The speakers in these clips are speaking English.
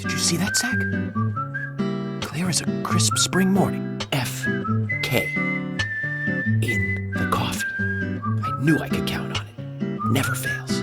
Did you see that, Zach? Clear as a crisp spring morning. F.K. in the coffee. I knew I could count on it. Never fails.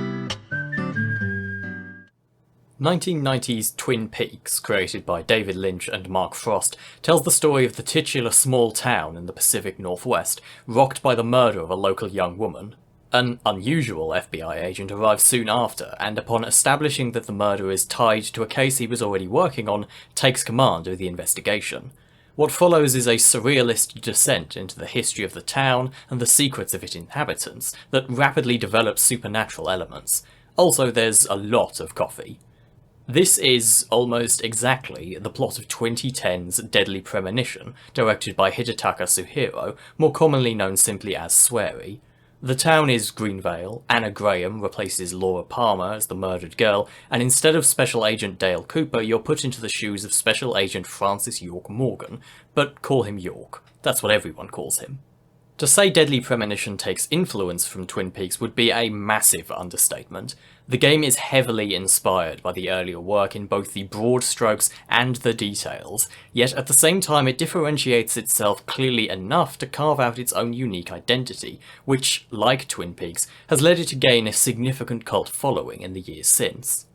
1990's Twin Peaks, created by David Lynch and Mark Frost, tells the story of the titular small town in the Pacific Northwest, rocked by the murder of a local young woman. An unusual FBI agent arrives soon after, and upon establishing that the murder is tied to a case he was already working on, takes command of the investigation. What follows is a surrealist descent into the history of the town and the secrets of its inhabitants that rapidly develops supernatural elements. Also, there's a lot of coffee. This is, almost exactly, the plot of 2010's Deadly Premonition, directed by Hidetaka Suhiro, more commonly known simply as Swery. The town is Greenvale, Anna Graham replaces Laura Palmer as the murdered girl, and instead of Special Agent Dale Cooper, you're put into the shoes of Special Agent Francis York Morgan, but call him York. That's what everyone calls him. To say Deadly Premonition takes influence from Twin Peaks would be a massive understatement. The game is heavily inspired by the earlier work in both the broad strokes and the details, yet at the same time it differentiates itself clearly enough to carve out its own unique identity, which, like Twin Peaks, has led it to gain a significant cult following in the years since.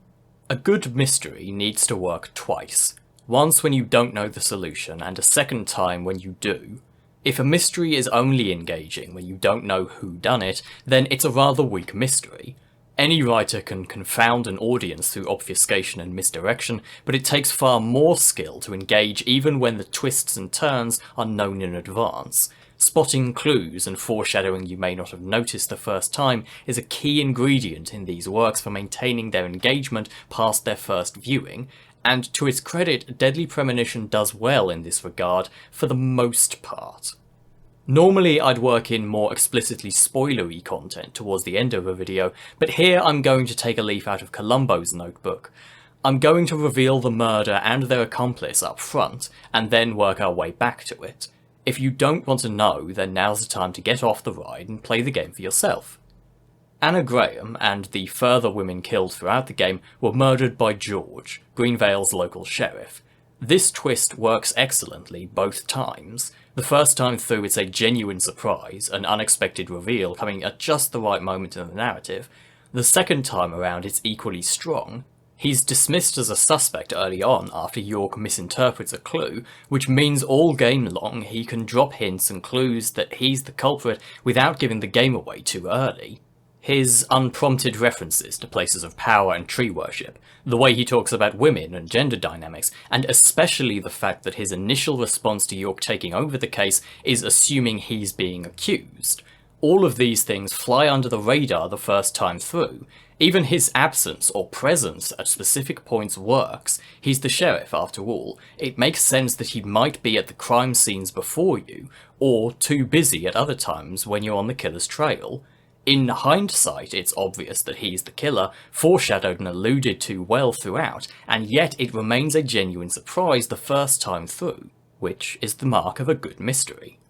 A good mystery needs to work twice. Once when you don't know the solution, and a second time when you do. If a mystery is only engaging when you don't know who done it, then it's a rather weak mystery. Any writer can confound an audience through obfuscation and misdirection, but it takes far more skill to engage even when the twists and turns are known in advance. Spotting clues and foreshadowing you may not have noticed the first time is a key ingredient in these works for maintaining their engagement past their first viewing, and to its credit, Deadly Premonition does well in this regard for the most part. Normally I'd work in more explicitly spoilery content towards the end of a video, but here I'm going to take a leaf out of Columbo's notebook. I'm going to reveal the murder and their accomplice up front, and then work our way back to it. If you don't want to know, then now's the time to get off the ride and play the game for yourself. Anna Graham and the further women killed throughout the game were murdered by George, Greenvale's local sheriff. This twist works excellently both times. The first time through it's a genuine surprise, an unexpected reveal coming at just the right moment in the narrative. The second time around it's equally strong. He's dismissed as a suspect early on after York misinterprets a clue, which means all game long he can drop hints and clues that he's the culprit without giving the game away too early. His unprompted references to places of power and tree worship, the way he talks about women and gender dynamics, and especially the fact that his initial response to York taking over the case is assuming he's being accused. All of these things fly under the radar the first time through. Even his absence or presence at specific points works. He's the sheriff after all. It makes sense that he might be at the crime scenes before you, or too busy at other times when you're on the killer's trail. In hindsight, it's obvious that he's the killer, foreshadowed and alluded to well throughout, and yet it remains a genuine surprise the first time through, which is the mark of a good mystery.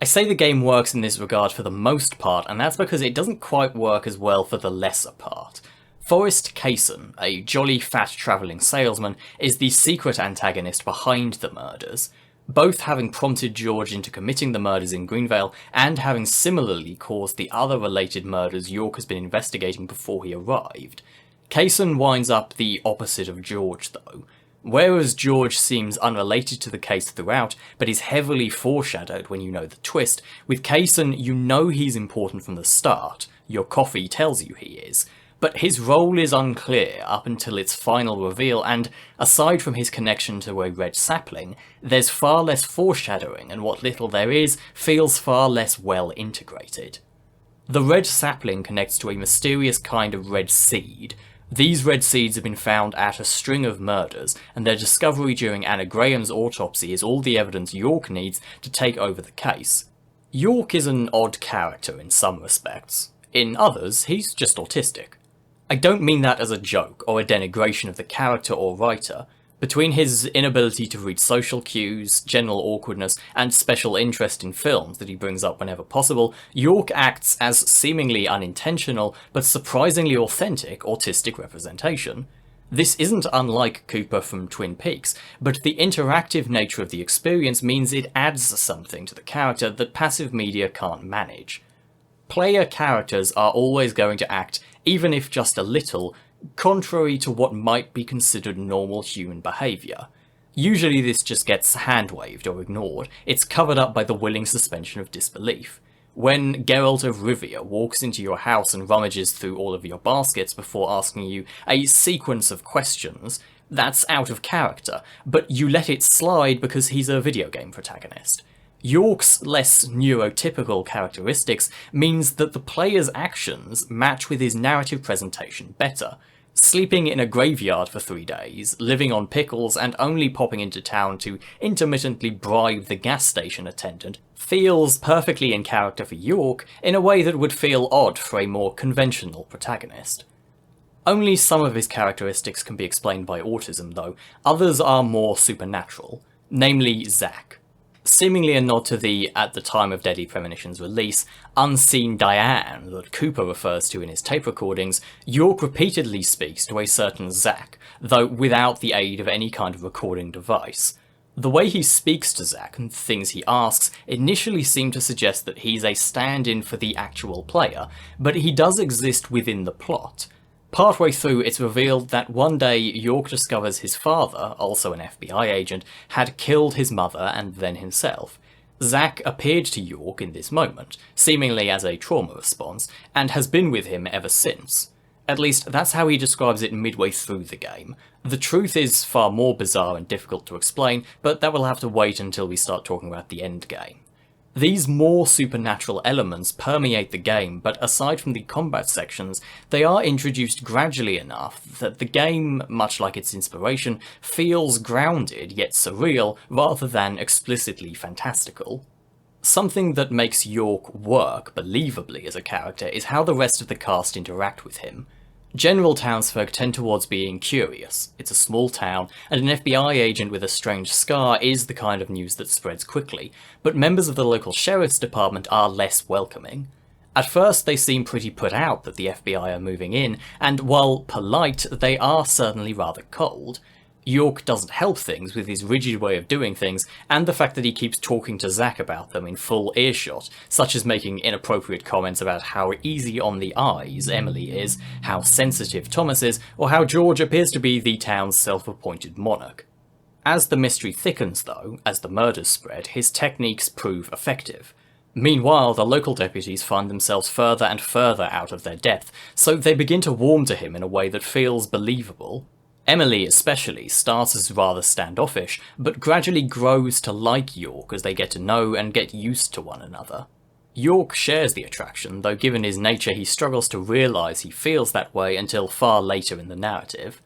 I say the game works in this regard for the most part, and that's because it doesn't quite work as well for the lesser part. Forrest Kaysen, a jolly fat travelling salesman, is the secret antagonist behind the murders. Both having prompted George into committing the murders in Greenvale, and having similarly caused the other related murders York has been investigating before he arrived. Kaysen winds up the opposite of George though. Whereas George seems unrelated to the case throughout, but is heavily foreshadowed when you know the twist, with Kaysen you know he's important from the start, your coffee tells you he is. But his role is unclear up until its final reveal, and aside from his connection to a red sapling, there's far less foreshadowing, and what little there is feels far less well integrated. The red sapling connects to a mysterious kind of red seed. These red seeds have been found at a string of murders, and their discovery during Anna Graham's autopsy is all the evidence York needs to take over the case. York is an odd character in some respects. In others, he's just autistic. I don't mean that as a joke or a denigration of the character or writer. Between his inability to read social cues, general awkwardness, and special interest in films that he brings up whenever possible, York acts as seemingly unintentional but surprisingly authentic autistic representation. This isn't unlike Cooper from Twin Peaks, but the interactive nature of the experience means it adds something to the character that passive media can't manage. Player characters are always going to act, even if just a little, contrary to what might be considered normal human behaviour. Usually this just gets hand-waved or ignored, it's covered up by the willing suspension of disbelief. When Geralt of Rivia walks into your house and rummages through all of your baskets before asking you a sequence of questions, that's out of character, but you let it slide because he's a video game protagonist. York's less neurotypical characteristics means that the player's actions match with his narrative presentation better. Sleeping in a graveyard for 3 days, living on pickles, and only popping into town to intermittently bribe the gas station attendant feels perfectly in character for York in a way that would feel odd for a more conventional protagonist. Only some of his characteristics can be explained by autism though, others are more supernatural, namely Zack. Seemingly a nod to the, at the time of Deadly Premonition's release, unseen Diane that Cooper refers to in his tape recordings, York repeatedly speaks to a certain Zack, though without the aid of any kind of recording device. The way he speaks to Zack and things he asks initially seem to suggest that he's a stand-in for the actual player, but he does exist within the plot. Partway through, it's revealed that one day York discovers his father, also an FBI agent, had killed his mother and then himself. Zack appeared to York in this moment, seemingly as a trauma response, and has been with him ever since. At least, that's how he describes it midway through the game. The truth is far more bizarre and difficult to explain, but that will have to wait until we start talking about the end game. These more supernatural elements permeate the game, but aside from the combat sections, they are introduced gradually enough that the game, much like its inspiration, feels grounded yet surreal rather than explicitly fantastical. Something that makes York work believably as a character is how the rest of the cast interact with him. General townsfolk tend towards being curious. It's a small town, and an FBI agent with a strange scar is the kind of news that spreads quickly, but members of the local sheriff's department are less welcoming. At first they seem pretty put out that the FBI are moving in, and while polite, they are certainly rather cold. York doesn't help things with his rigid way of doing things, and the fact that he keeps talking to Zack about them in full earshot, such as making inappropriate comments about how easy on the eyes Emily is, how sensitive Thomas is, or how George appears to be the town's self-appointed monarch. As the mystery thickens though, as the murders spread, his techniques prove effective. Meanwhile, the local deputies find themselves further and further out of their depth, so they begin to warm to him in a way that feels believable. Emily especially starts as rather standoffish, but gradually grows to like York as they get to know and get used to one another. York shares the attraction, though given his nature he struggles to realise he feels that way until far later in the narrative.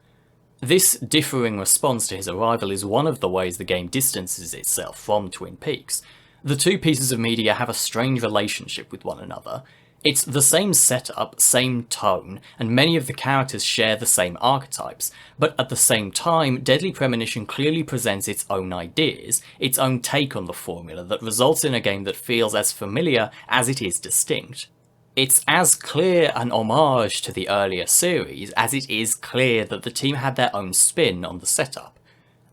This differing response to his arrival is one of the ways the game distances itself from Twin Peaks. The two pieces of media have a strange relationship with one another. It's the same setup, same tone, and many of the characters share the same archetypes, but at the same time, Deadly Premonition clearly presents its own ideas, its own take on the formula that results in a game that feels as familiar as it is distinct. It's as clear an homage to the earlier series as it is clear that the team had their own spin on the setup.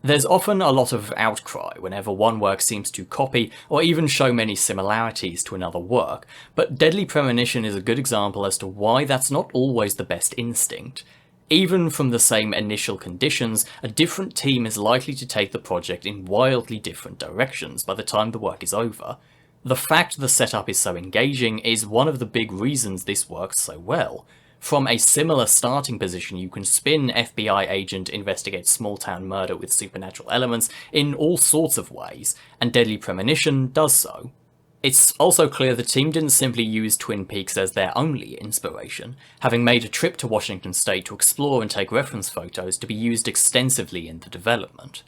There's often a lot of outcry whenever one work seems to copy or even show many similarities to another work, but Deadly Premonition is a good example as to why that's not always the best instinct. Even from the same initial conditions, a different team is likely to take the project in wildly different directions by the time the work is over. The fact the setup is so engaging is one of the big reasons this works so well. From a similar starting position, you can spin FBI agent investigates small-town murder with supernatural elements in all sorts of ways, and Deadly Premonition does so. It's also clear the team didn't simply use Twin Peaks as their only inspiration, having made a trip to Washington State to explore and take reference photos to be used extensively in the development.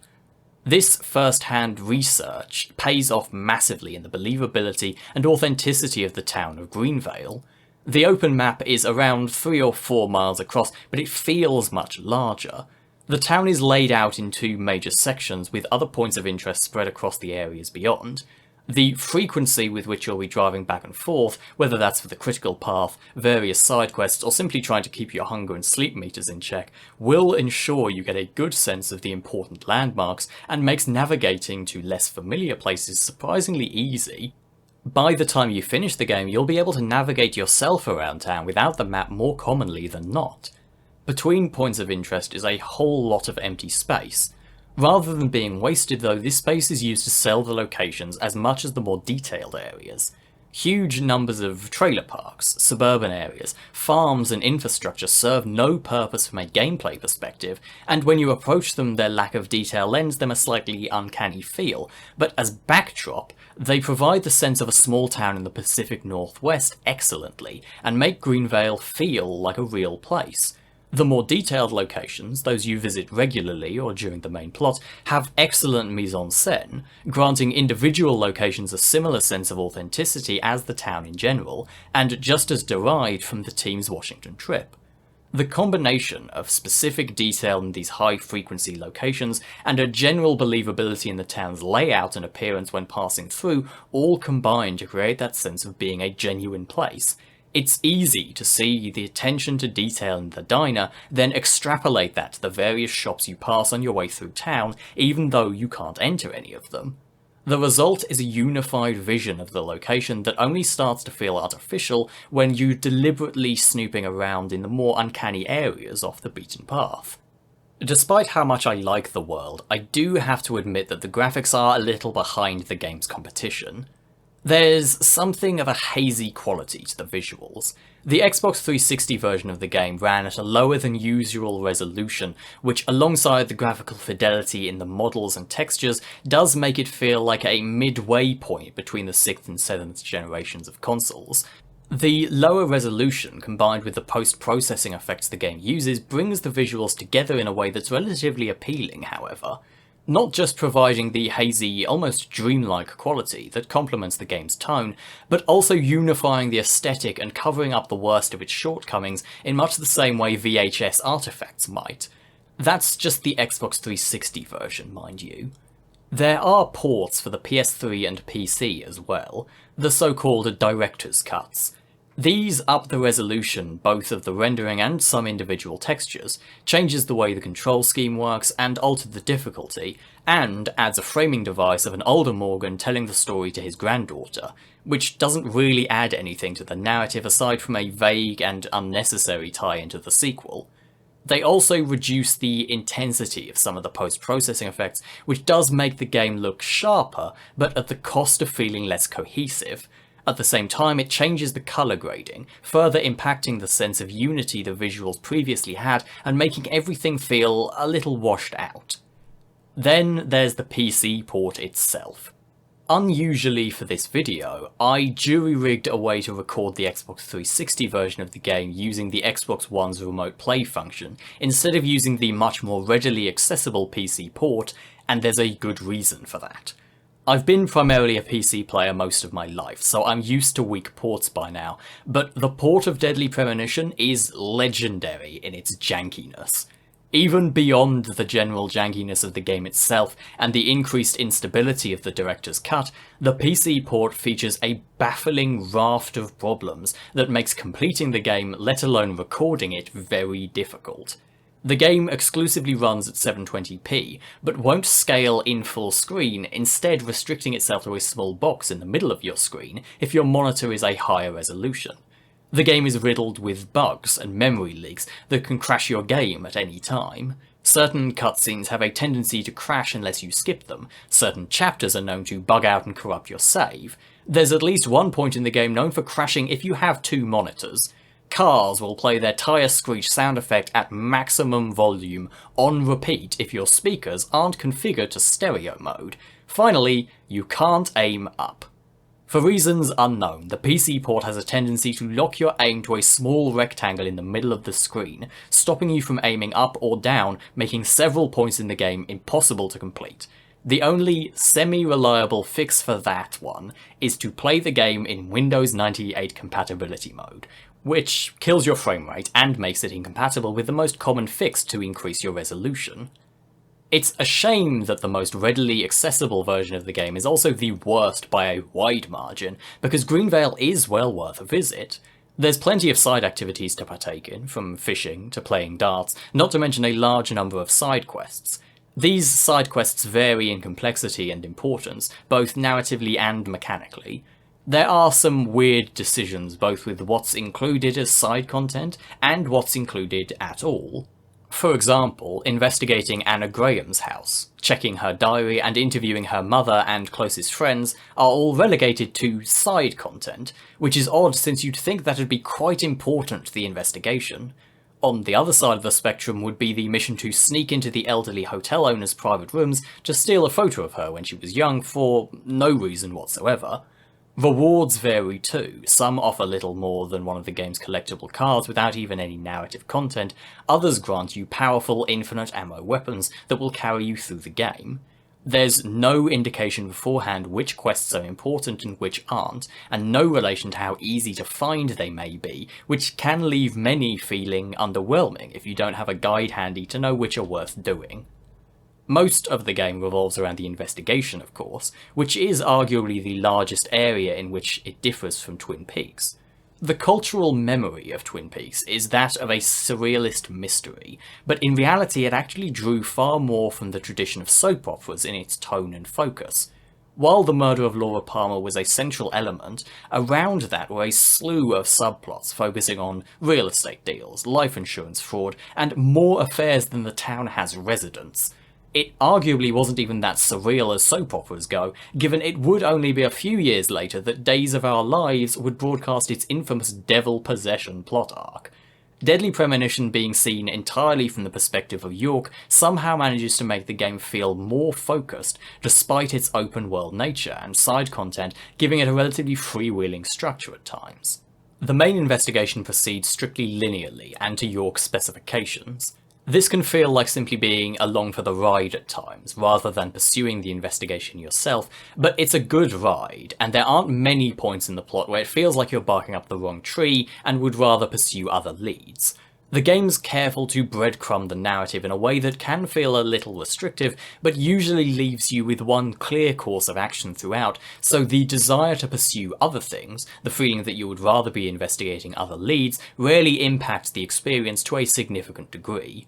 This first-hand research pays off massively in the believability and authenticity of the town of Greenvale. The open map is around 3 or 4 miles across, but it feels much larger. The town is laid out in 2 major sections with other points of interest spread across the areas beyond. The frequency with which you'll be driving back and forth, whether that's for the critical path, various side quests, or simply trying to keep your hunger and sleep meters in check, will ensure you get a good sense of the important landmarks and makes navigating to less familiar places surprisingly easy. By the time you finish the game, you'll be able to navigate yourself around town without the map more commonly than not. Between points of interest is a whole lot of empty space. Rather than being wasted though, this space is used to sell the locations as much as the more detailed areas. Huge numbers of trailer parks, suburban areas, farms and infrastructure serve no purpose from a gameplay perspective, and when you approach them their lack of detail lends them a slightly uncanny feel, but as backdrop, they provide the sense of a small town in the Pacific Northwest excellently, and make Greenvale feel like a real place. The more detailed locations, those you visit regularly or during the main plot, have excellent mise-en-scène, granting individual locations a similar sense of authenticity as the town in general, and just as derived from the team's Washington trip. The combination of specific detail in these high-frequency locations and a general believability in the town's layout and appearance when passing through all combine to create that sense of being a genuine place. It's easy to see the attention to detail in the diner, then extrapolate that to the various shops you pass on your way through town, even though you can't enter any of them. The result is a unified vision of the location that only starts to feel artificial when you're deliberately snooping around in the more uncanny areas off the beaten path. Despite how much I like the world, I do have to admit that the graphics are a little behind the game's competition. There's something of a hazy quality to the visuals. The Xbox 360 version of the game ran at a lower than usual resolution, which alongside the graphical fidelity in the models and textures does make it feel like a midway point between the 6th and 7th generations of consoles. The lower resolution, combined with the post-processing effects the game uses, brings the visuals together in a way that's relatively appealing, however. Not just providing the hazy, almost dreamlike quality that complements the game's tone, but also unifying the aesthetic and covering up the worst of its shortcomings in much the same way VHS artifacts might. That's just the Xbox 360 version, mind you. There are ports for the PS3 and PC as well, the so-called director's cuts. These up the resolution both of the rendering and some individual textures, changes the way the control scheme works and alter the difficulty, and adds a framing device of an older Morgan telling the story to his granddaughter, which doesn't really add anything to the narrative aside from a vague and unnecessary tie-in to the sequel. They also reduce the intensity of some of the post-processing effects, which does make the game look sharper, but at the cost of feeling less cohesive. At the same time, it changes the colour grading, further impacting the sense of unity the visuals previously had and making everything feel a little washed out. Then there's the PC port itself. Unusually for this video, I jury-rigged a way to record the Xbox 360 version of the game using the Xbox One's remote play function, instead of using the much more readily accessible PC port, and there's a good reason for that. I've been primarily a PC player most of my life, so I'm used to weak ports by now, but the port of Deadly Premonition is legendary in its jankiness. Even beyond the general jankiness of the game itself and the increased instability of the director's cut, the PC port features a baffling raft of problems that makes completing the game, let alone recording it, very difficult. The game exclusively runs at 720p, but won't scale in full screen, instead restricting itself to a small box in the middle of your screen if your monitor is a higher resolution. The game is riddled with bugs and memory leaks that can crash your game at any time. Certain cutscenes have a tendency to crash unless you skip them, certain chapters are known to bug out and corrupt your save. There's at least one point in the game known for crashing if you have two monitors. Cars will play their tyre screech sound effect at maximum volume, on repeat if your speakers aren't configured to stereo mode. Finally, you can't aim up. For reasons unknown, the PC port has a tendency to lock your aim to a small rectangle in the middle of the screen, stopping you from aiming up or down, making several points in the game impossible to complete. The only semi-reliable fix for that one is to play the game in Windows 98 compatibility mode, which kills your frame rate and makes it incompatible with the most common fix to increase your resolution. It's a shame that the most readily accessible version of the game is also the worst by a wide margin, because Greenvale is well worth a visit. There's plenty of side activities to partake in, from fishing to playing darts, not to mention a large number of side quests. These side quests vary in complexity and importance, both narratively and mechanically. There are some weird decisions both with what's included as side content and what's included at all. For example, investigating Anna Graham's house, checking her diary and interviewing her mother and closest friends are all relegated to side content, which is odd since you'd think that'd be quite important to the investigation. On the other side of the spectrum would be the mission to sneak into the elderly hotel owner's private rooms to steal a photo of her when she was young for no reason whatsoever. Rewards vary too. Some offer little more than one of the game's collectible cards without even any narrative content, others grant you powerful infinite ammo weapons that will carry you through the game. There's no indication beforehand which quests are important and which aren't, and no relation to how easy to find they may be, which can leave many feeling underwhelming if you don't have a guide handy to know which are worth doing. Most of the game revolves around the investigation, of course, which is arguably the largest area in which it differs from Twin Peaks. The cultural memory of Twin Peaks is that of a surrealist mystery, but in reality it actually drew far more from the tradition of soap operas in its tone and focus. While the murder of Laura Palmer was a central element, around that were a slew of subplots focusing on real estate deals, life insurance fraud, and more affairs than the town has residents. It arguably wasn't even that surreal as soap operas go, given it would only be a few years later that Days of Our Lives would broadcast its infamous devil possession plot arc. Deadly Premonition, being seen entirely from the perspective of York, somehow manages to make the game feel more focused, despite its open world nature and side content giving it a relatively freewheeling structure at times. The main investigation proceeds strictly linearly and to York's specifications. This can feel like simply being along for the ride at times, rather than pursuing the investigation yourself, but it's a good ride, and there aren't many points in the plot where it feels like you're barking up the wrong tree and would rather pursue other leads. The game's careful to breadcrumb the narrative in a way that can feel a little restrictive, but usually leaves you with one clear course of action throughout, so the desire to pursue other things, the feeling that you would rather be investigating other leads, rarely impacts the experience to a significant degree.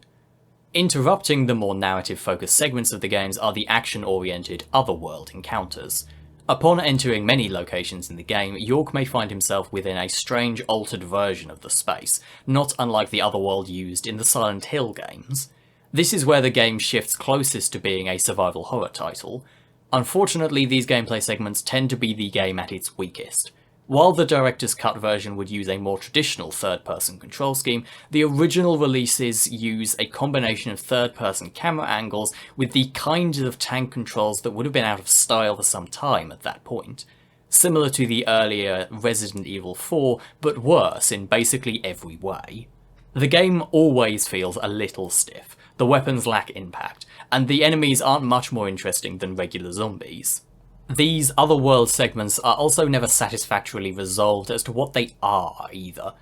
Interrupting the more narrative-focused segments of the games are the action-oriented otherworld encounters. Upon entering many locations in the game, York may find himself within a strange altered version of the space, not unlike the otherworld used in the Silent Hill games. This is where the game shifts closest to being a survival horror title. Unfortunately, these gameplay segments tend to be the game at its weakest. While the director's cut version would use a more traditional third-person control scheme, the original releases use a combination of third-person camera angles with the kinds of tank controls that would have been out of style for some time at that point. Similar to the earlier Resident Evil 4, but worse in basically every way. The game always feels a little stiff, the weapons lack impact, and the enemies aren't much more interesting than regular zombies. These otherworld segments are also never satisfactorily resolved as to what they are, either.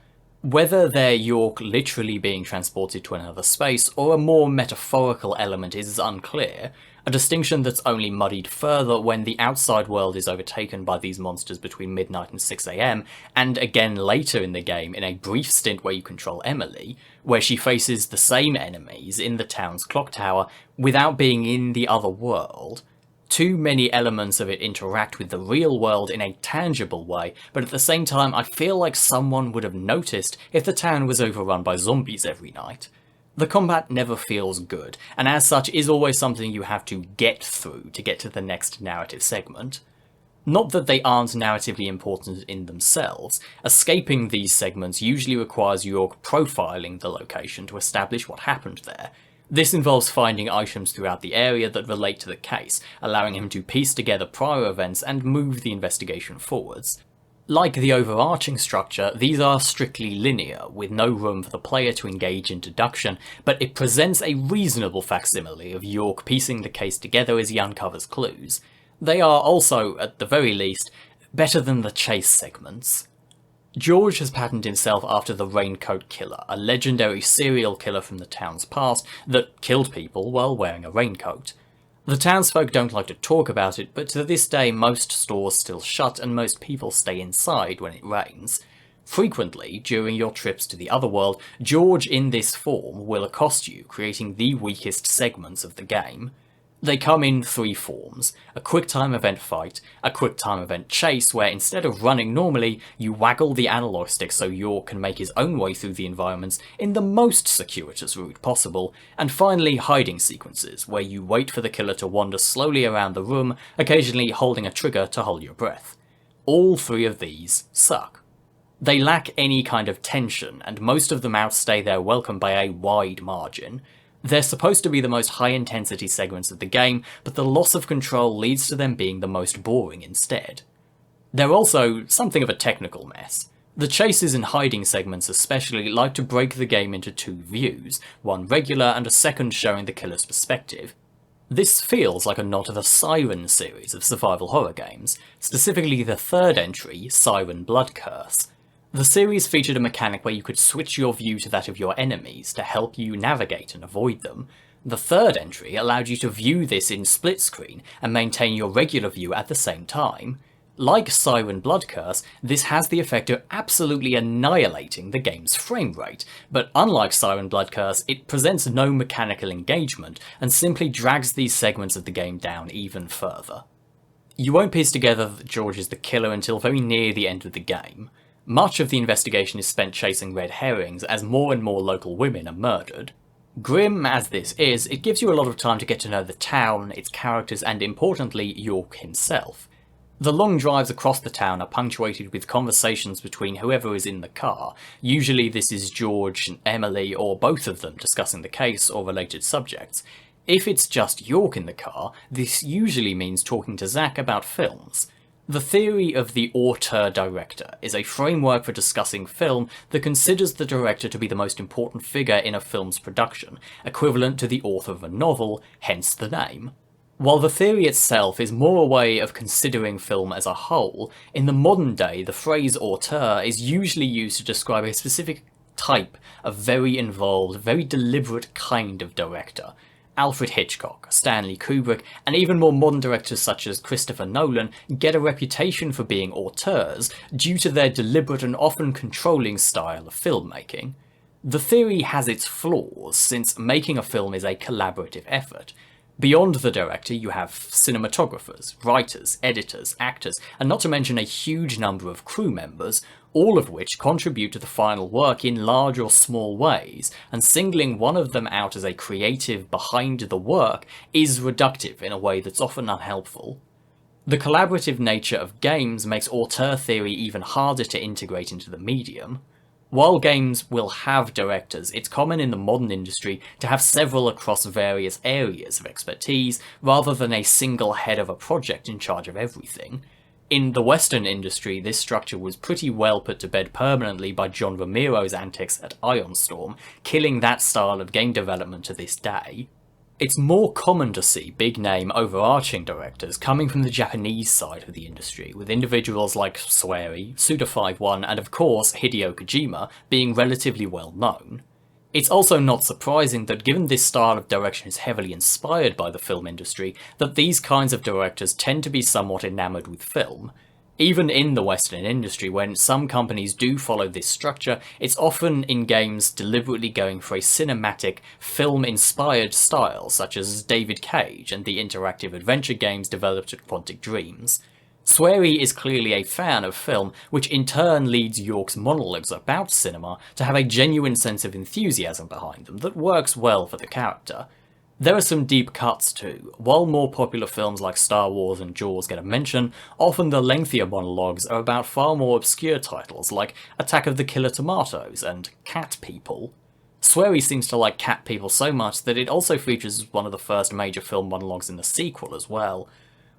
Whether they're York literally being transported to another space, or a more metaphorical element is unclear, a distinction that's only muddied further when the outside world is overtaken by these monsters between midnight and 6 AM, and again later in the game in a brief stint where you control Emily, where she faces the same enemies in the town's clock tower without being in the other world. Too many elements of it interact with the real world in a tangible way, but at the same time I feel like someone would have noticed if the town was overrun by zombies every night. The combat never feels good, and as such is always something you have to get through to get to the next narrative segment. Not that they aren't narratively important in themselves, escaping these segments usually requires York profiling the location to establish what happened there. This involves finding items throughout the area that relate to the case, allowing him to piece together prior events and move the investigation forwards. Like the overarching structure, these are strictly linear, with no room for the player to engage in deduction, but it presents a reasonable facsimile of York piecing the case together as he uncovers clues. They are also, at the very least, better than the chase segments. George has patterned himself after the Raincoat Killer, a legendary serial killer from the town's past that killed people while wearing a raincoat. The townsfolk don't like to talk about it, but to this day most stores still shut and most people stay inside when it rains. Frequently, during your trips to the otherworld, George in this form will accost you, creating the weakest segments of the game. They come in three forms: a quick-time event fight, a quick-time event chase where instead of running normally, you waggle the analog stick so York can make his own way through the environments in the most circuitous route possible, and finally hiding sequences, where you wait for the killer to wander slowly around the room, occasionally holding a trigger to hold your breath. All three of these suck. They lack any kind of tension, and most of them outstay their welcome by a wide margin. They're supposed to be the most high-intensity segments of the game, but the loss of control leads to them being the most boring instead. They're also something of a technical mess. The chases and hiding segments especially like to break the game into two views, one regular and a second showing the killer's perspective. This feels like a nod to the Siren series of survival horror games, specifically the third entry, Siren Blood Curse. The series featured a mechanic where you could switch your view to that of your enemies to help you navigate and avoid them. The third entry allowed you to view this in split screen and maintain your regular view at the same time. Like Siren Blood Curse, this has the effect of absolutely annihilating the game's frame rate, but unlike Siren Blood Curse, it presents no mechanical engagement and simply drags these segments of the game down even further. You won't piece together that George is the killer until very near the end of the game. Much of the investigation is spent chasing red herrings as more and more local women are murdered. Grim as this is, it gives you a lot of time to get to know the town, its characters, and importantly, York himself. The long drives across the town are punctuated with conversations between whoever is in the car. Usually this is George and Emily, or both of them, discussing the case or related subjects. If it's just York in the car, this usually means talking to Zach about films. The theory of the auteur director is a framework for discussing film that considers the director to be the most important figure in a film's production, equivalent to the author of a novel, hence the name. While the theory itself is more a way of considering film as a whole, in the modern day the phrase auteur is usually used to describe a specific type of very involved, very deliberate kind of director. Alfred Hitchcock, Stanley Kubrick, and even more modern directors such as Christopher Nolan get a reputation for being auteurs due to their deliberate and often controlling style of filmmaking. The theory has its flaws, since making a film is a collaborative effort. Beyond the director, you have cinematographers, writers, editors, actors, and not to mention a huge number of crew members, all of which contribute to the final work in large or small ways, and singling one of them out as a creative behind the work is reductive in a way that's often unhelpful. The collaborative nature of games makes auteur theory even harder to integrate into the medium. While games will have directors, it's common in the modern industry to have several across various areas of expertise, rather than a single head of a project in charge of everything. In the Western industry, this structure was pretty well put to bed permanently by John Romero's antics at Ironstorm, killing that style of game development to this day. It's more common to see big-name, overarching directors coming from the Japanese side of the industry, with individuals like Swery, Suda51, and of course Hideo Kojima being relatively well known. It's also not surprising that given this style of direction is heavily inspired by the film industry, that these kinds of directors tend to be somewhat enamoured with film. Even in the Western industry, when some companies do follow this structure, it's often in games deliberately going for a cinematic, film-inspired style, such as David Cage and the interactive adventure games developed at Quantic Dreams. Swery is clearly a fan of film, which in turn leads York's monologues about cinema to have a genuine sense of enthusiasm behind them that works well for the character. There are some deep cuts too. While more popular films like Star Wars and Jaws get a mention, often the lengthier monologues are about far more obscure titles like Attack of the Killer Tomatoes and Cat People. Swery seems to like Cat People so much that it also features as one of the first major film monologues in the sequel as well.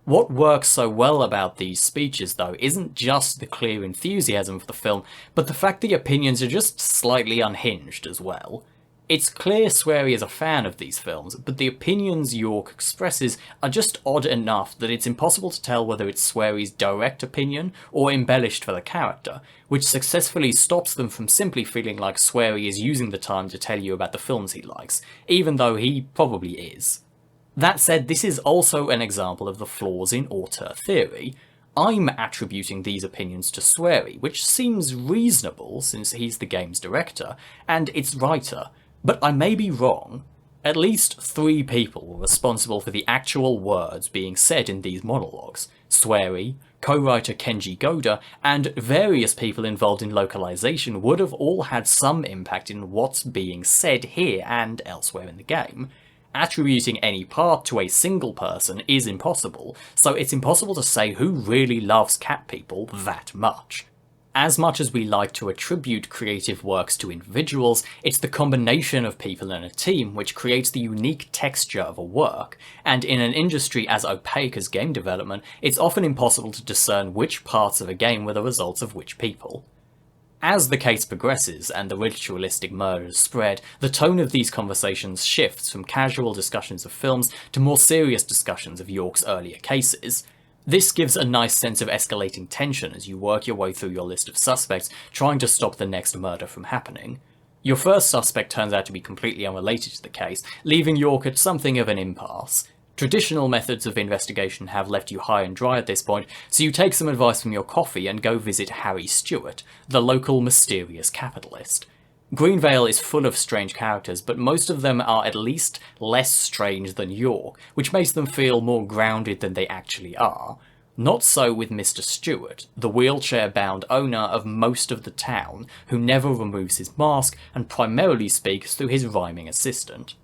What works so well about these speeches, though, isn't just the clear enthusiasm for the film, but the fact the opinions are just slightly unhinged as well. It's clear Swery is a fan of these films, but the opinions York expresses are just odd enough that it's impossible to tell whether it's Swery's direct opinion or embellished for the character, which successfully stops them from simply feeling like Swery is using the time to tell you about the films he likes, even though he probably is. That said, this is also an example of the flaws in auteur theory. I'm attributing these opinions to Swery, which seems reasonable since he's the game's director, and its writer, but I may be wrong. At least 3 people were responsible for the actual words being said in these monologues: Swery, co-writer Kenji Goda, and various people involved in localization would have all had some impact in what's being said here and elsewhere in the game. Attributing any part to a single person is impossible, so it's impossible to say who really loves cat people that much. As much as we like to attribute creative works to individuals, it's the combination of people in a team which creates the unique texture of a work, and in an industry as opaque as game development, it's often impossible to discern which parts of a game were the results of which people. As the case progresses and the ritualistic murders spread, the tone of these conversations shifts from casual discussions of films to more serious discussions of York's earlier cases. This gives a nice sense of escalating tension as you work your way through your list of suspects, trying to stop the next murder from happening. Your first suspect turns out to be completely unrelated to the case, leaving York at something of an impasse. Traditional methods of investigation have left you high and dry at this point, so you take some advice from your coffee and go visit Harry Stewart, the local mysterious capitalist. Greenvale is full of strange characters, but most of them are at least less strange than York, which makes them feel more grounded than they actually are. Not so with Mr. Stewart, the wheelchair-bound owner of most of the town, who never removes his mask and primarily speaks through his rhyming assistant.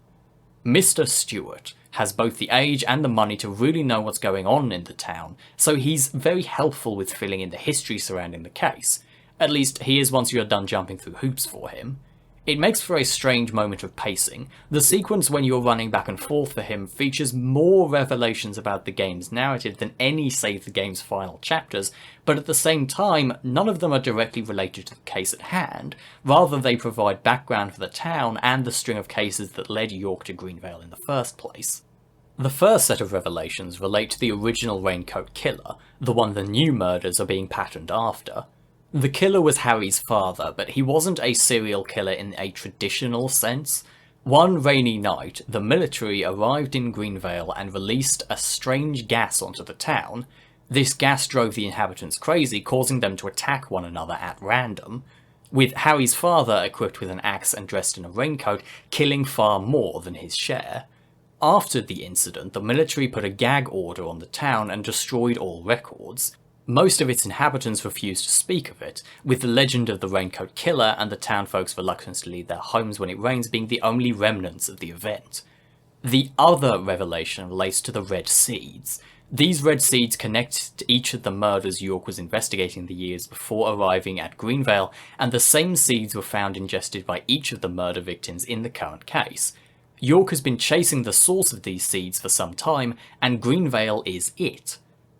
Mr. Stewart has both the age and the money to really know what's going on in the town, so he's very helpful with filling in the history surrounding the case. At least he is once you are done jumping through hoops for him. It makes for a strange moment of pacing. The sequence when you're running back and forth for him features more revelations about the game's narrative than any save the game's final chapters, but at the same time, none of them are directly related to the case at hand. Rather, they provide background for the town and the string of cases that led York to Greenvale in the first place. The first set of revelations relate to the original Raincoat Killer, the one the new murders are being patterned after. The killer was Harry's father, but he wasn't a serial killer in a traditional sense. One rainy night, the military arrived in Greenvale and released a strange gas onto the town. This gas drove the inhabitants crazy, causing them to attack one another at random, with Harry's father equipped with an axe and dressed in a raincoat, killing far more than his share. After the incident, the military put a gag order on the town and destroyed all records. Most of its inhabitants refused to speak of it, with the legend of the Raincoat Killer and the townfolk's reluctance to leave their homes when it rains being the only remnants of the event. The other revelation relates to the Red Seeds. These Red Seeds connect to each of the murders York was investigating the years before arriving at Greenvale, and the same seeds were found ingested by each of the murder victims in the current case. York has been chasing the source of these seeds for some time, and Greenvale is it.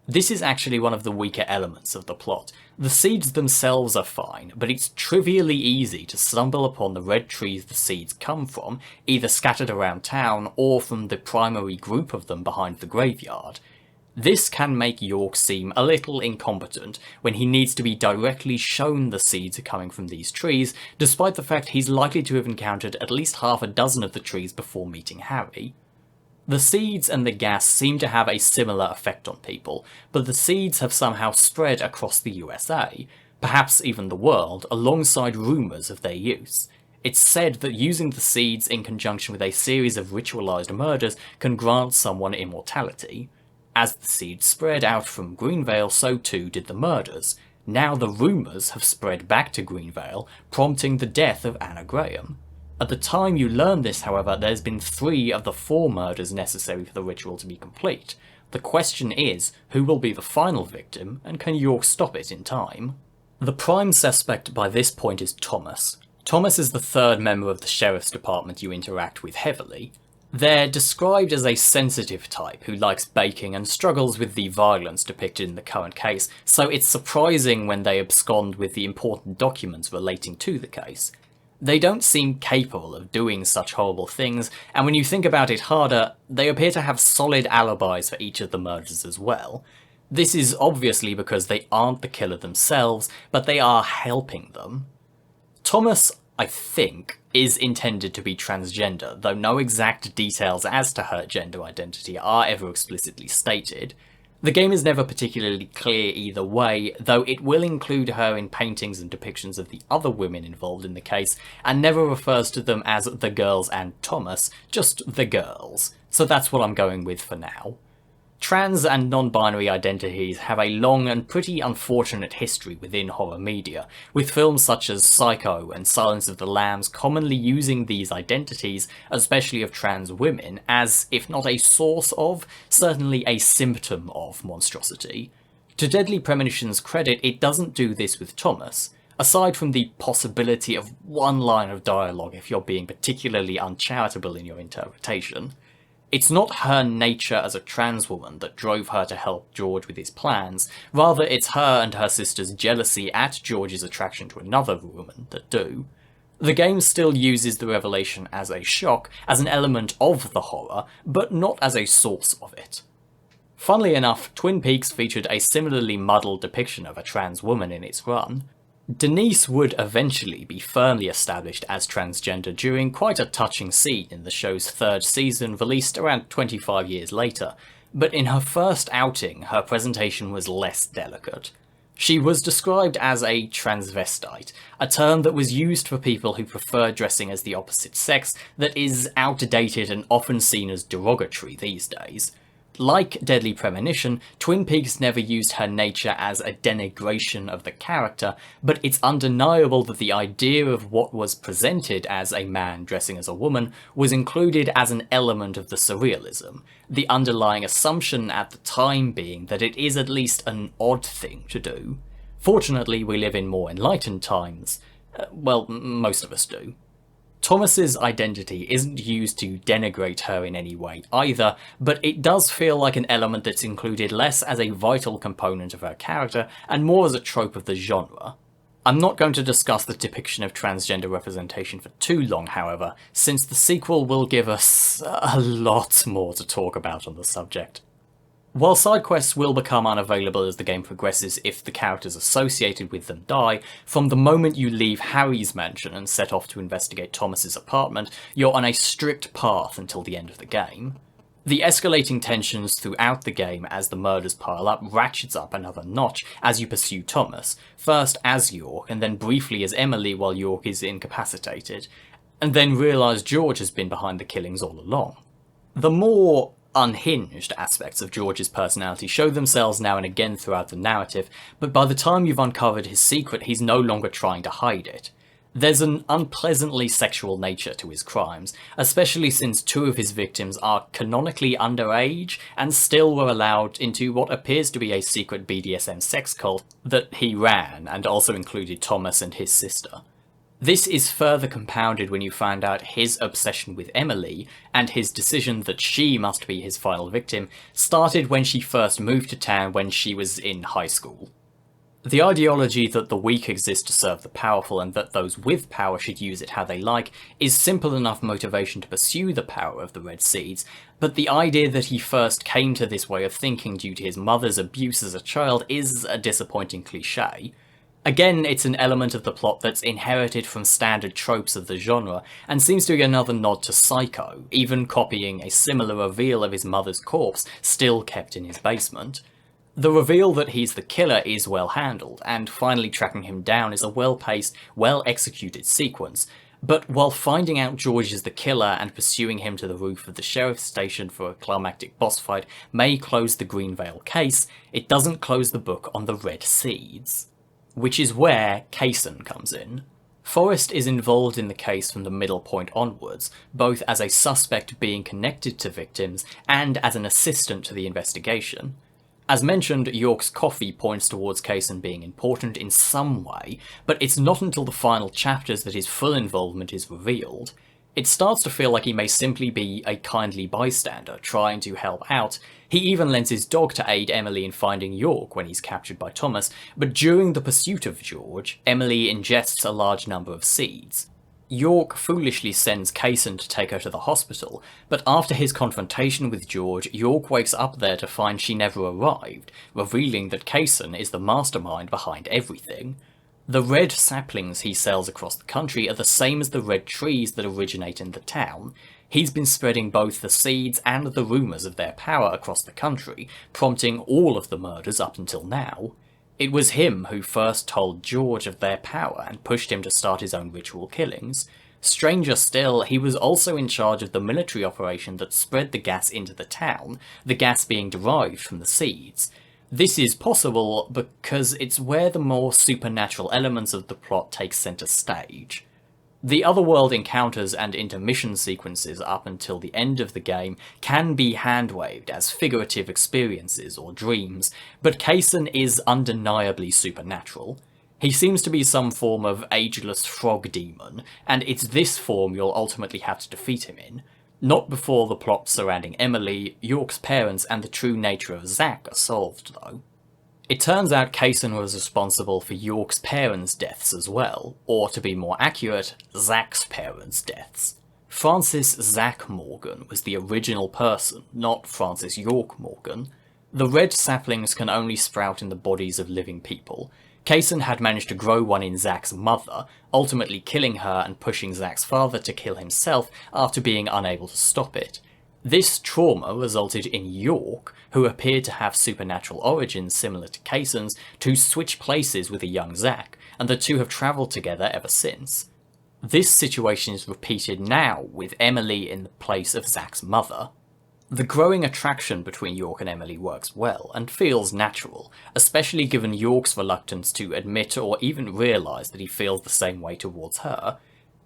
This is actually one of the weaker elements of the plot. The seeds themselves are fine, but it's trivially easy to stumble upon the red trees the seeds come from, either scattered around town or from the primary group of them behind the graveyard. This can make York seem a little incompetent when he needs to be directly shown the seeds are coming from these trees, despite the fact he's likely to have encountered at least half a dozen of the trees before meeting Harry. The seeds and the gas seem to have a similar effect on people, but the seeds have somehow spread across the USA, perhaps even the world, alongside rumours of their use. It's said that using the seeds in conjunction with a series of ritualised murders can grant someone immortality. As the seeds spread out from Greenvale, so too did the murders. Now the rumours have spread back to Greenvale, prompting the death of Anna Graham. At the time you learn this, however, there's been 3 of the 4 murders necessary for the ritual to be complete. The question is, who will be the final victim, and can York stop it in time? The prime suspect by this point is Thomas. Thomas is the 3rd member of the sheriff's department you interact with heavily. They're described as a sensitive type who likes baking and struggles with the violence depicted in the current case, so it's surprising when they abscond with the important documents relating to the case. They don't seem capable of doing such horrible things, and when you think about it harder, they appear to have solid alibis for each of the murders as well. This is obviously because they aren't the killer themselves, but they are helping them. Thomas, I think, is intended to be transgender, though no exact details as to her gender identity are ever explicitly stated. The game is never particularly clear either way, though it will include her in paintings and depictions of the other women involved in the case, and never refers to them as the girls and Thomas, just the girls. So that's what I'm going with for now. Trans and non-binary identities have a long and pretty unfortunate history within horror media, with films such as Psycho and Silence of the Lambs commonly using these identities, especially of trans women, as, if not a source of, certainly a symptom of monstrosity. To Deadly Premonition's credit, it doesn't do this with Thomas, aside from the possibility of one line of dialogue if you're being particularly uncharitable in your interpretation. It's not her nature as a trans woman that drove her to help George with his plans, rather it's her and her sister's jealousy at George's attraction to another woman that do. The game still uses the revelation as a shock, as an element of the horror, but not as a source of it. Funnily enough, Twin Peaks featured a similarly muddled depiction of a trans woman in its run. Denise would eventually be firmly established as transgender during quite a touching scene in the show's third season, released around 25 years later, but in her first outing, her presentation was less delicate. She was described as a transvestite, a term that was used for people who prefer dressing as the opposite sex that is outdated and often seen as derogatory these days. Like Deadly Premonition, Twin Peaks never used her nature as a denigration of the character, but it's undeniable that the idea of what was presented as a man dressing as a woman was included as an element of the surrealism, the underlying assumption at the time being that it is at least an odd thing to do. Fortunately, we live in more enlightened times. Well, most of us do. Thomas's identity isn't used to denigrate her in any way either, but it does feel like an element that's included less as a vital component of her character and more as a trope of the genre. I'm not going to discuss the depiction of transgender representation for too long, however, since the sequel will give us a lot more to talk about on the subject. While side quests will become unavailable as the game progresses if the characters associated with them die, from the moment you leave Harry's mansion and set off to investigate Thomas's apartment, you're on a strict path until the end of the game. The escalating tensions throughout the game as the murders pile up ratchets up another notch as you pursue Thomas, first as York and then briefly as Emily while York is incapacitated, and then realise George has been behind the killings all along. The more unhinged aspects of George's personality show themselves now and again throughout the narrative, but by the time you've uncovered his secret, he's no longer trying to hide it. There's an unpleasantly sexual nature to his crimes, especially since two of his victims are canonically underage and still were allowed into what appears to be a secret BDSM sex cult that he ran, and also included Thomas and his sister. This is further compounded when you find out his obsession with Emily, and his decision that she must be his final victim, started when she first moved to town when she was in high school. The ideology that the weak exist to serve the powerful and that those with power should use it how they like is simple enough motivation to pursue the power of the Red Seeds, but the idea that he first came to this way of thinking due to his mother's abuse as a child is a disappointing cliché. Again, it's an element of the plot that's inherited from standard tropes of the genre, and seems to be another nod to Psycho, even copying a similar reveal of his mother's corpse still kept in his basement. The reveal that he's the killer is well handled, and finally tracking him down is a well-paced, well-executed sequence, but while finding out George is the killer and pursuing him to the roof of the sheriff's station for a climactic boss fight may close the Greenvale case, it doesn't close the book on the Red Seeds. Which is where Kaysen comes in. Forrest is involved in the case from the middle point onwards, both as a suspect being connected to victims and as an assistant to the investigation. As mentioned, York's coffee points towards Kaysen being important in some way, but it's not until the final chapters that his full involvement is revealed. It starts to feel like he may simply be a kindly bystander trying to help out. He even lends his dog to aid Emily in finding York when he's captured by Thomas, but during the pursuit of George, Emily ingests a large number of seeds. York foolishly sends Kaysen to take her to the hospital, but after his confrontation with George, York wakes up there to find she never arrived, revealing that Kaysen is the mastermind behind everything. The red saplings he sells across the country are the same as the red trees that originate in the town. He's been spreading both the seeds and the rumours of their power across the country, prompting all of the murders up until now. It was him who first told George of their power and pushed him to start his own ritual killings. Stranger still, he was also in charge of the military operation that spread the gas into the town, the gas being derived from the seeds. This is possible because it's where the more supernatural elements of the plot take centre stage. The otherworld encounters and intermission sequences up until the end of the game can be hand-waved as figurative experiences or dreams, but Kaysen is undeniably supernatural. He seems to be some form of ageless frog demon, and it's this form you'll ultimately have to defeat him in. Not before the plot surrounding Emily, York's parents, and the true nature of Zack are solved, though. It turns out Kaysen was responsible for York's parents' deaths as well, or to be more accurate, Zack's parents' deaths. Francis Zack Morgan was the original person, not Francis York Morgan. The red saplings can only sprout in the bodies of living people. Kaysen had managed to grow one in Zack's mother, ultimately killing her and pushing Zack's father to kill himself after being unable to stop it. This trauma resulted in York, who appeared to have supernatural origins similar to Kaysen's, to switch places with a young Zack, and the two have travelled together ever since. This situation is repeated now, with Emily in the place of Zack's mother. The growing attraction between York and Emily works well, and feels natural, especially given York's reluctance to admit or even realise that he feels the same way towards her.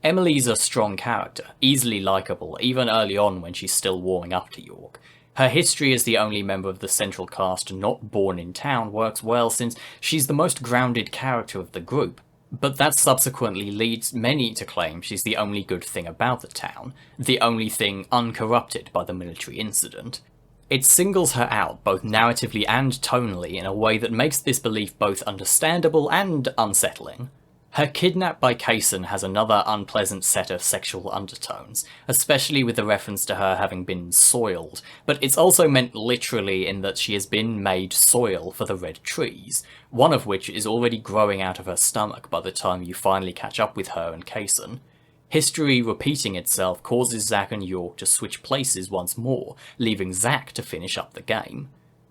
Emily's a strong character, easily likeable, even early on when she's still warming up to York. Her history as the only member of the central cast not born in town works well since she's the most grounded character of the group, but that subsequently leads many to claim she's the only good thing about the town, the only thing uncorrupted by the military incident. It singles her out both narratively and tonally in a way that makes this belief both understandable and unsettling. Her kidnap by Kaysen has another unpleasant set of sexual undertones, especially with the reference to her having been soiled, but it's also meant literally in that she has been made soil for the red trees, one of which is already growing out of her stomach by the time you finally catch up with her and Kaysen. History repeating itself causes Zack and York to switch places once more, leaving Zack to finish up the game.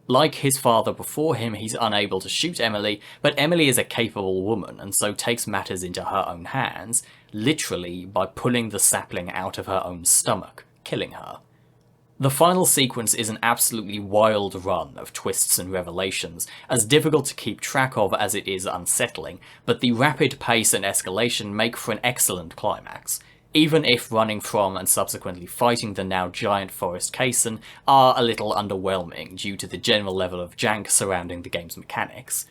Like his father before him, he's unable to shoot Emily, but Emily is a capable woman and so takes matters into her own hands, literally by pulling the sapling out of her own stomach, killing her. The final sequence is an absolutely wild run of twists and revelations, as difficult to keep track of as it is unsettling, but the rapid pace and escalation make for an excellent climax, even if running from and subsequently fighting the now giant forest Kaysen are a little underwhelming due to the general level of jank surrounding the game's mechanics.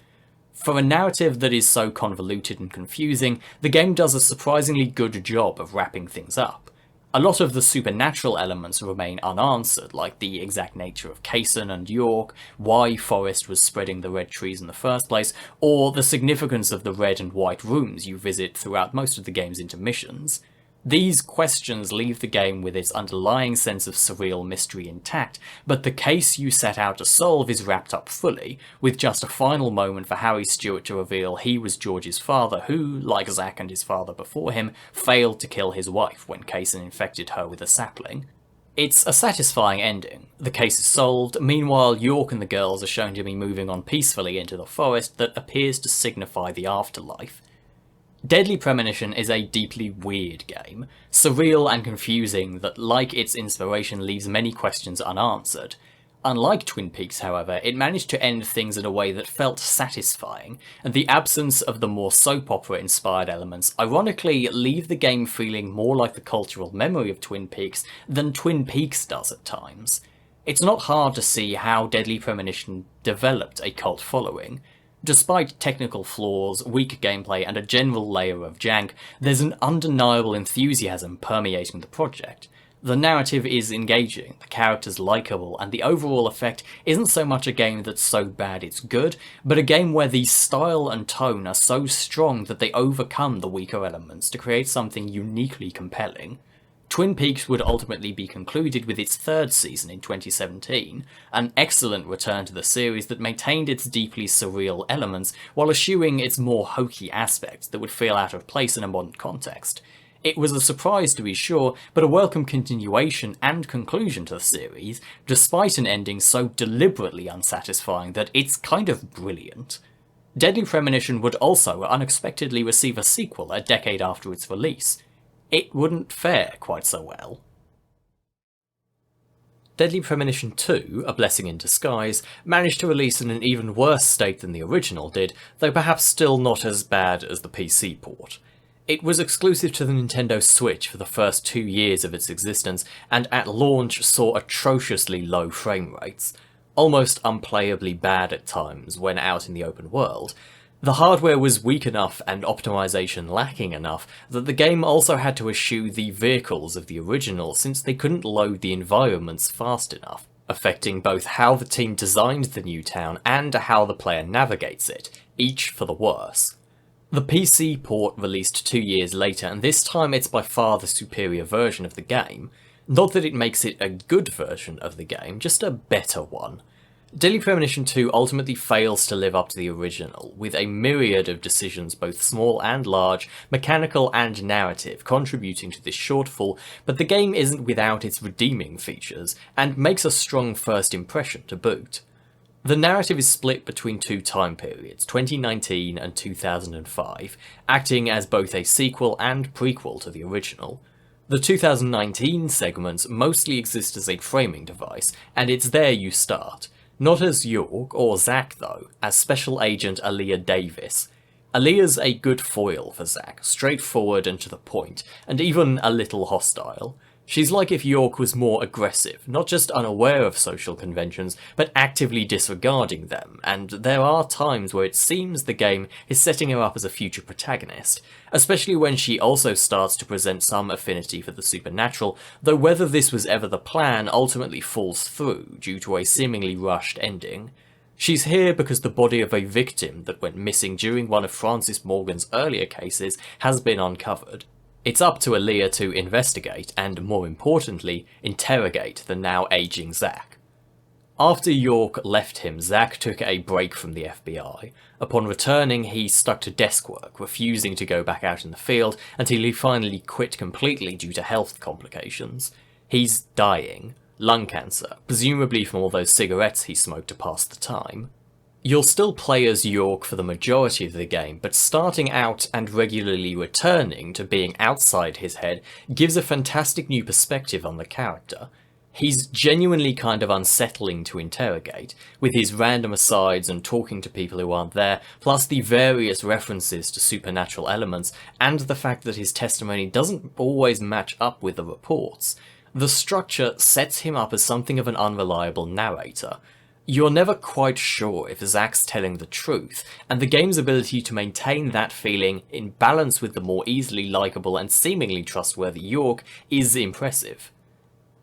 For a narrative that is so convoluted and confusing, the game does a surprisingly good job of wrapping things up. A lot of the supernatural elements remain unanswered, like the exact nature of Kaysen and York, why Forest was spreading the red trees in the first place, or the significance of the red and white rooms you visit throughout most of the game's intermissions. These questions leave the game with its underlying sense of surreal mystery intact, but the case you set out to solve is wrapped up fully, with just a final moment for Harry Stewart to reveal he was George's father who, like Zack and his father before him, failed to kill his wife when Kaysen infected her with a sapling. It's a satisfying ending. The case is solved, meanwhile York and the girls are shown to be moving on peacefully into the forest that appears to signify the afterlife. Deadly Premonition is a deeply weird game, surreal and confusing that, like its inspiration, leaves many questions unanswered. Unlike Twin Peaks, however, it managed to end things in a way that felt satisfying, and the absence of the more soap opera-inspired elements ironically leave the game feeling more like the cultural memory of Twin Peaks than Twin Peaks does at times. It's not hard to see how Deadly Premonition developed a cult following. Despite technical flaws, weak gameplay, and a general layer of jank, there's an undeniable enthusiasm permeating the project. The narrative is engaging, the characters likeable, and the overall effect isn't so much a game that's so bad it's good, but a game where the style and tone are so strong that they overcome the weaker elements to create something uniquely compelling. Twin Peaks would ultimately be concluded with its third season in 2017, an excellent return to the series that maintained its deeply surreal elements while eschewing its more hokey aspects that would feel out of place in a modern context. It was a surprise to be sure, but a welcome continuation and conclusion to the series, despite an ending so deliberately unsatisfying that it's kind of brilliant. Deadly Premonition would also unexpectedly receive a sequel a decade after its release. It wouldn't fare quite so well. Deadly Premonition 2, A Blessing in Disguise, managed to release in an even worse state than the original did, though perhaps still not as bad as the PC port. It was exclusive to the Nintendo Switch for the first 2 years of its existence, and at launch saw atrociously low frame rates, almost unplayably bad at times when out in the open world. The hardware was weak enough and optimization lacking enough that the game also had to eschew the vehicles of the original since they couldn't load the environments fast enough, affecting both how the team designed the new town and how the player navigates it, each for the worse. The PC port released 2 years later, and this time it's by far the superior version of the game. Not that it makes it a good version of the game, just a better one. Deadly Premonition 2 ultimately fails to live up to the original, with a myriad of decisions both small and large, mechanical and narrative, contributing to this shortfall, but the game isn't without its redeeming features, and makes a strong first impression to boot. The narrative is split between 2 time periods, 2019 and 2005, acting as both a sequel and prequel to the original. The 2019 segments mostly exist as a framing device, and it's there you start. Not as York or Zack though, as Special Agent Aaliyah Davis. Aaliyah's a good foil for Zack, straightforward and to the point, and even a little hostile. She's like if York was more aggressive, not just unaware of social conventions, but actively disregarding them, and there are times where it seems the game is setting her up as a future protagonist, especially when she also starts to present some affinity for the supernatural, though whether this was ever the plan ultimately falls through due to a seemingly rushed ending. She's here because the body of a victim that went missing during one of Francis Morgan's earlier cases has been uncovered. It's up to Aaliyah to investigate and, more importantly, interrogate the now aging Zack. After York left him, Zack took a break from the FBI. Upon returning, he stuck to desk work, refusing to go back out in the field until he finally quit completely due to health complications. He's dying. Lung cancer, presumably from all those cigarettes he smoked to pass the time. You'll still play as York for the majority of the game, but starting out and regularly returning to being outside his head gives a fantastic new perspective on the character. He's genuinely kind of unsettling to interrogate, with his random asides and talking to people who aren't there, plus the various references to supernatural elements, and the fact that his testimony doesn't always match up with the reports. The structure sets him up as something of an unreliable narrator. You're never quite sure if Zack's telling the truth, and the game's ability to maintain that feeling in balance with the more easily likeable and seemingly trustworthy York is impressive.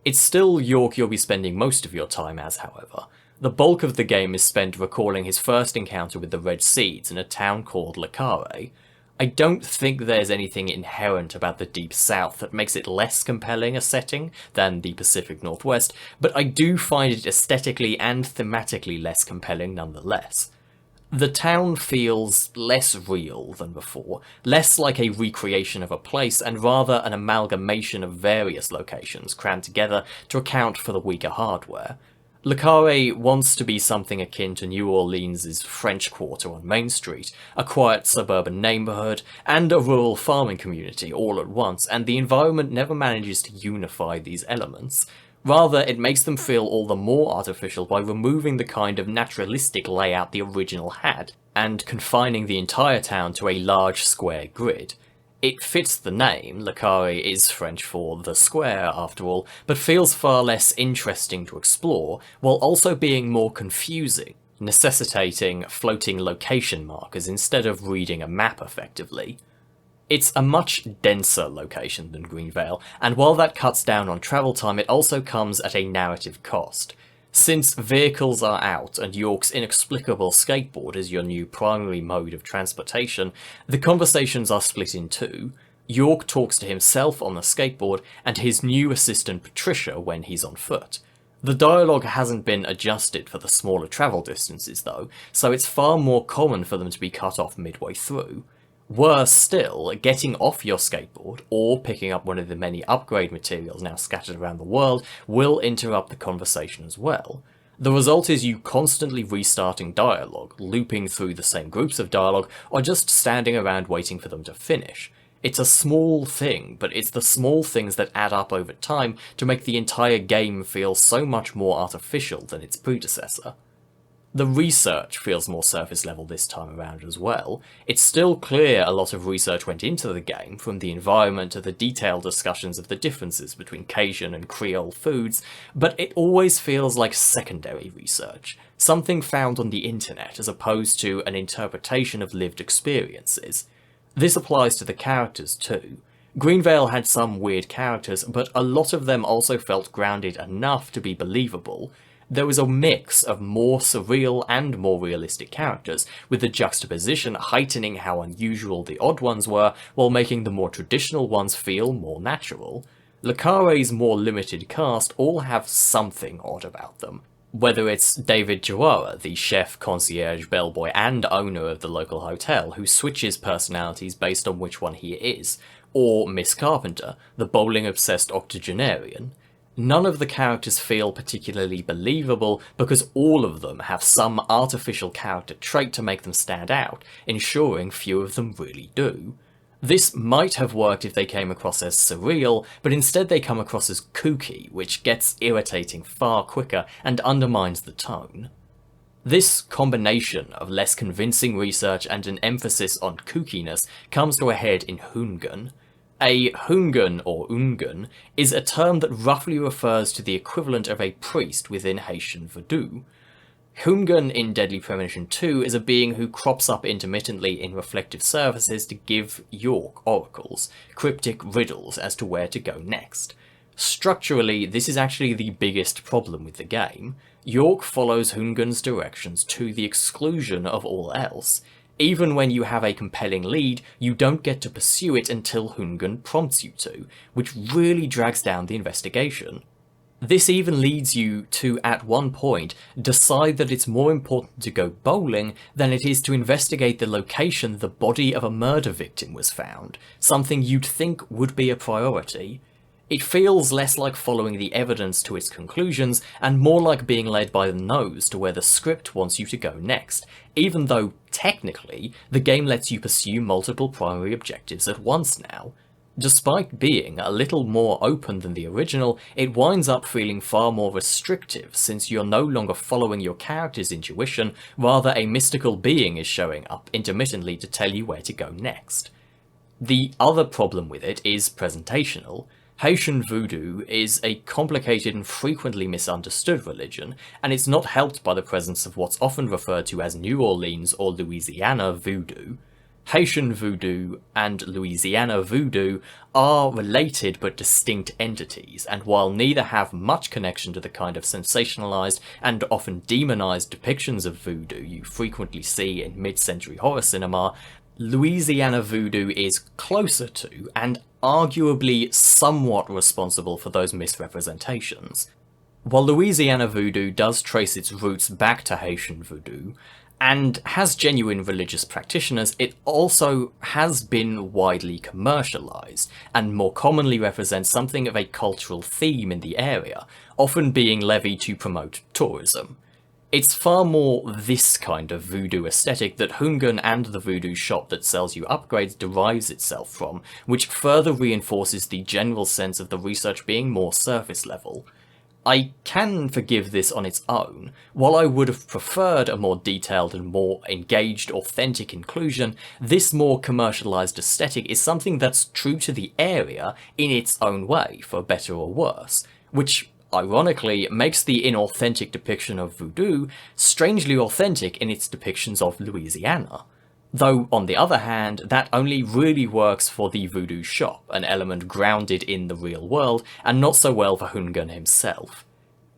It's still York you'll be spending most of your time as, however. The bulk of the game is spent recalling his first encounter with the Red Seeds in a town called Le Carré. I don't think there's anything inherent about the Deep South that makes it less compelling a setting than the Pacific Northwest, but I do find it aesthetically and thematically less compelling nonetheless. The town feels less real than before, less like a recreation of a place and rather an amalgamation of various locations crammed together to account for the weaker hardware. Le Carré wants to be something akin to New Orleans' French Quarter on Main Street, a quiet suburban neighbourhood, and a rural farming community all at once, and the environment never manages to unify these elements. Rather, it makes them feel all the more artificial by removing the kind of naturalistic layout the original had, and confining the entire town to a large square grid. It fits the name, Le Carré is French for the square after all, but feels far less interesting to explore, while also being more confusing, necessitating floating location markers instead of reading a map effectively. It's a much denser location than Greenvale, and while that cuts down on travel time, it also comes at a narrative cost. Since vehicles are out and York's inexplicable skateboard is your new primary mode of transportation, the conversations are split in two. York talks to himself on the skateboard and his new assistant Patricia when he's on foot. The dialogue hasn't been adjusted for the smaller travel distances though, so it's far more common for them to be cut off midway through. Worse still, getting off your skateboard, or picking up one of the many upgrade materials now scattered around the world, will interrupt the conversation as well. The result is you constantly restarting dialogue, looping through the same groups of dialogue, or just standing around waiting for them to finish. It's a small thing, but it's the small things that add up over time to make the entire game feel so much more artificial than its predecessor. The research feels more surface level this time around as well. It's still clear a lot of research went into the game, from the environment to the detailed discussions of the differences between Cajun and Creole foods, but it always feels like secondary research, something found on the internet as opposed to an interpretation of lived experiences. This applies to the characters too. Greenvale had some weird characters, but a lot of them also felt grounded enough to be believable. There was a mix of more surreal and more realistic characters, with the juxtaposition heightening how unusual the odd ones were, while making the more traditional ones feel more natural. Le Carré's more limited cast all have something odd about them. Whether it's David Jawara, the chef, concierge, bellboy, and owner of the local hotel, who switches personalities based on which one he is, or Miss Carpenter, the bowling-obsessed octogenarian. None of the characters feel particularly believable because all of them have some artificial character trait to make them stand out, ensuring few of them really do. This might have worked if they came across as surreal, but instead they come across as kooky, which gets irritating far quicker and undermines the tone. This combination of less convincing research and an emphasis on kookiness comes to a head in Hoongan. A Hoongan, or Ungan, is a term that roughly refers to the equivalent of a priest within Haitian voodoo. Hoongan in Deadly Premonition 2 is a being who crops up intermittently in reflective surfaces to give York oracles, cryptic riddles as to where to go next. Structurally, this is actually the biggest problem with the game. York follows Hoongan's directions to the exclusion of all else. Even when you have a compelling lead, you don't get to pursue it until Hoongan prompts you to, which really drags down the investigation. This even leads you to, at one point, decide that it's more important to go bowling than it is to investigate the location the body of a murder victim was found, something you'd think would be a priority. It feels less like following the evidence to its conclusions, and more like being led by the nose to where the script wants you to go next, even though, technically, the game lets you pursue multiple primary objectives at once now. Despite being a little more open than the original, it winds up feeling far more restrictive since you're no longer following your character's intuition, rather a mystical being is showing up intermittently to tell you where to go next. The other problem with it is presentational. Haitian voodoo is a complicated and frequently misunderstood religion, and it's not helped by the presence of what's often referred to as New Orleans or Louisiana voodoo. Haitian voodoo and Louisiana voodoo are related but distinct entities, and while neither have much connection to the kind of sensationalized and often demonized depictions of voodoo you frequently see in mid-century horror cinema, Louisiana voodoo is closer to, and arguably somewhat responsible for those misrepresentations. While Louisiana voodoo does trace its roots back to Haitian voodoo, and has genuine religious practitioners, it also has been widely commercialized, and more commonly represents something of a cultural theme in the area, often being levied to promote tourism. It's far more this kind of voodoo aesthetic that Hoongan and the voodoo shop that sells you upgrades derives itself from, which further reinforces the general sense of the research being more surface level. I can forgive this on its own. While I would have preferred a more detailed and more engaged, authentic inclusion, this more commercialized aesthetic is something that's true to the area in its own way, for better or worse, which ironically makes the inauthentic depiction of voodoo strangely authentic in its depictions of Louisiana. Though, on the other hand, that only really works for the voodoo shop, an element grounded in the real world, and not so well for Hungun himself.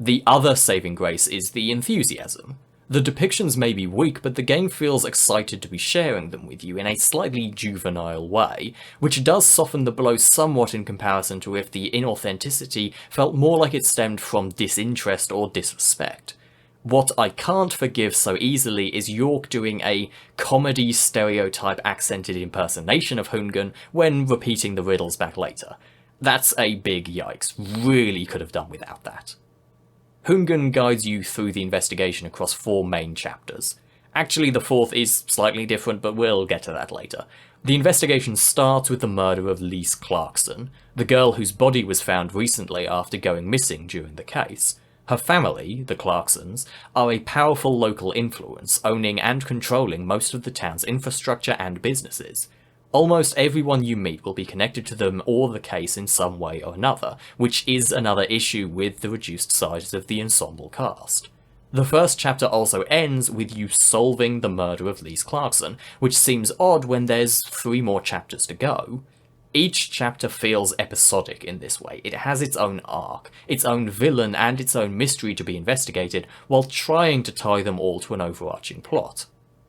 The other saving grace is the enthusiasm. The depictions may be weak, but the game feels excited to be sharing them with you in a slightly juvenile way, which does soften the blow somewhat in comparison to if the inauthenticity felt more like it stemmed from disinterest or disrespect. What I can't forgive so easily is York doing a comedy stereotype accented impersonation of Hungun when repeating the riddles back later. That's a big yikes, really could have done without that. Hungun guides you through the investigation across 4 main chapters. Actually, the 4th is slightly different, but we'll get to that later. The investigation starts with the murder of Lise Clarkson, the girl whose body was found recently after going missing during the case. Her family, the Clarksons, are a powerful local influence, owning and controlling most of the town's infrastructure and businesses. Almost everyone you meet will be connected to them or the case in some way or another, which is another issue with the reduced size of the ensemble cast. The first chapter also ends with you solving the murder of Lise Clarkson, which seems odd when there's 3 more chapters to go. Each chapter feels episodic in this way. It has its own arc, its own villain, and its own mystery to be investigated, while trying to tie them all to an overarching plot.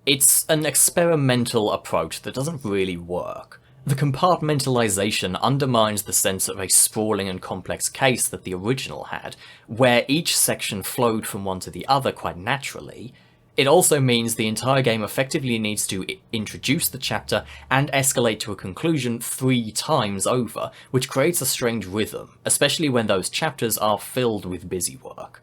It's an experimental approach that doesn't really work. The compartmentalization undermines the sense of a sprawling and complex case that the original had, where each section flowed from one to the other quite naturally. It also means the entire game effectively needs to introduce the chapter and escalate to a conclusion 3 times over, which creates a strange rhythm, especially when those chapters are filled with busy work.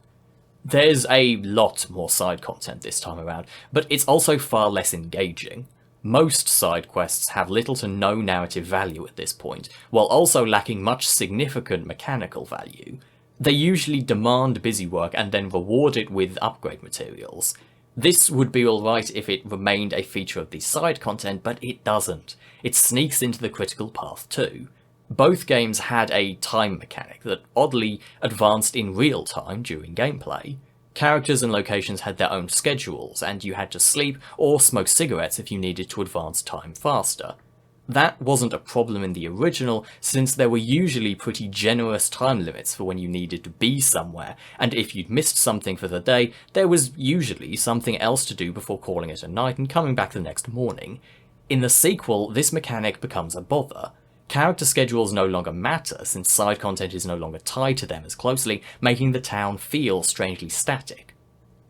There's a lot more side content this time around, but it's also far less engaging. Most side quests have little to no narrative value at this point, while also lacking much significant mechanical value. They usually demand busy work and then reward it with upgrade materials. This would be alright if it remained a feature of the side content, but it doesn't. It sneaks into the critical path too. Both games had a time mechanic that oddly advanced in real time during gameplay. Characters and locations had their own schedules, and you had to sleep or smoke cigarettes if you needed to advance time faster. That wasn't a problem in the original, since there were usually pretty generous time limits for when you needed to be somewhere, and if you'd missed something for the day, there was usually something else to do before calling it a night and coming back the next morning. In the sequel, this mechanic becomes a bother. Character schedules no longer matter, since side content is no longer tied to them as closely, making the town feel strangely static.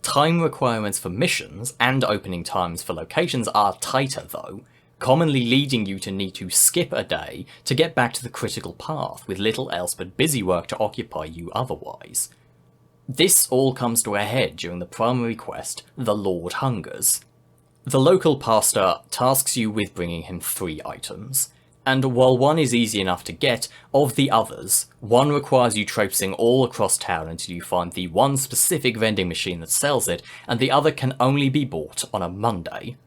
Time requirements for missions, and opening times for locations are tighter though, commonly leading you to need to skip a day to get back to the critical path, with little else but busy work to occupy you otherwise. This all comes to a head during the primary quest, The Lord Hungers. The local pastor tasks you with bringing him 3 items. And while one is easy enough to get, of the others, one requires you traipsing all across town until you find the one specific vending machine that sells it, and the other can only be bought on a Monday.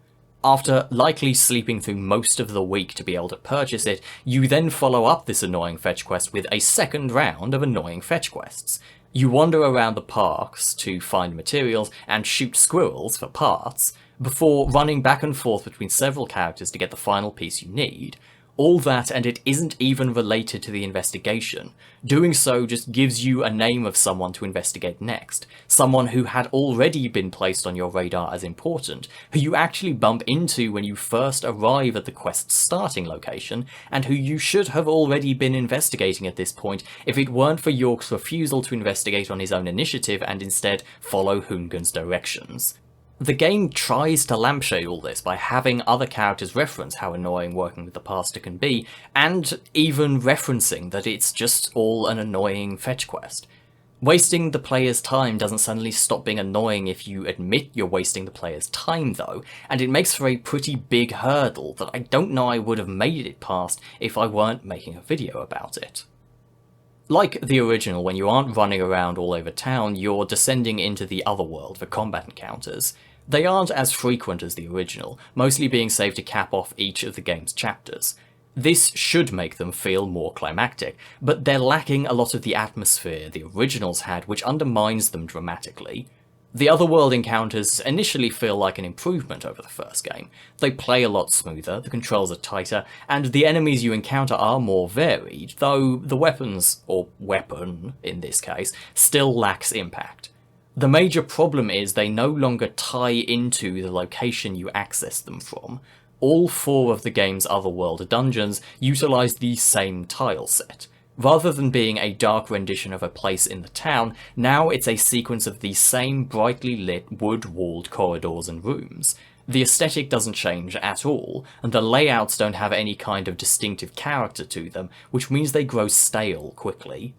After likely sleeping through most of the week to be able to purchase it, you then follow up this annoying fetch quest with a second round of annoying fetch quests. You wander around the parks to find materials and shoot squirrels for parts, before running back and forth between several characters to get the final piece you need. All that, and it isn't even related to the investigation. Doing so just gives you a name of someone to investigate next, someone who had already been placed on your radar as important, who you actually bump into when you first arrive at the quest's starting location, and who you should have already been investigating at this point if it weren't for York's refusal to investigate on his own initiative and instead follow Hungun's directions. The game tries to lampshade all this by having other characters reference how annoying working with the pastor can be, and even referencing that it's just all an annoying fetch quest. Wasting the player's time doesn't suddenly stop being annoying if you admit you're wasting the player's time though, and it makes for a pretty big hurdle that I don't know I would have made it past if I weren't making a video about it. Like the original, when you aren't running around all over town, you're descending into the otherworld for combat encounters. They aren't as frequent as the original, mostly being saved to cap off each of the game's chapters. This should make them feel more climactic, but they're lacking a lot of the atmosphere the originals had, which undermines them dramatically. The otherworld encounters initially feel like an improvement over the first game. They play a lot smoother, the controls are tighter, and the enemies you encounter are more varied, though the weapons, or weapon in this case, still lacks impact. The major problem is they no longer tie into the location you access them from. All 4 of the game's otherworld dungeons utilise the same tile set. Rather than being a dark rendition of a place in the town, now it's a sequence of the same brightly lit wood-walled corridors and rooms. The aesthetic doesn't change at all, and the layouts don't have any kind of distinctive character to them, which means they grow stale quickly.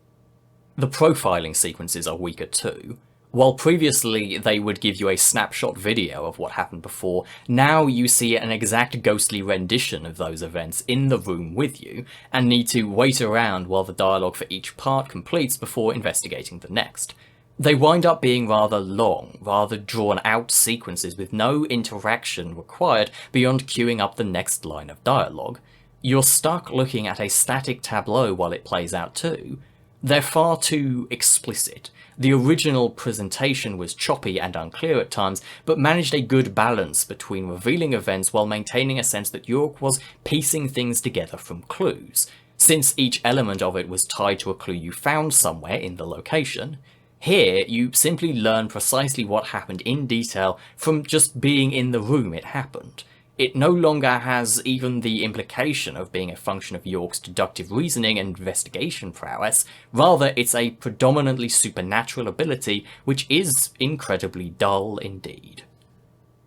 The profiling sequences are weaker too. While previously they would give you a snapshot video of what happened before, now you see an exact ghostly rendition of those events in the room with you, and need to wait around while the dialogue for each part completes before investigating the next. They wind up being rather long, rather drawn out sequences with no interaction required beyond queuing up the next line of dialogue. You're stuck looking at a static tableau while it plays out too. They're far too explicit. The original presentation was choppy and unclear at times, but managed a good balance between revealing events while maintaining a sense that York was piecing things together from clues, since each element of it was tied to a clue you found somewhere in the location. Here, you simply learn precisely what happened in detail from just being in the room it happened. It no longer has even the implication of being a function of York's deductive reasoning and investigation prowess, rather it's a predominantly supernatural ability which is incredibly dull indeed.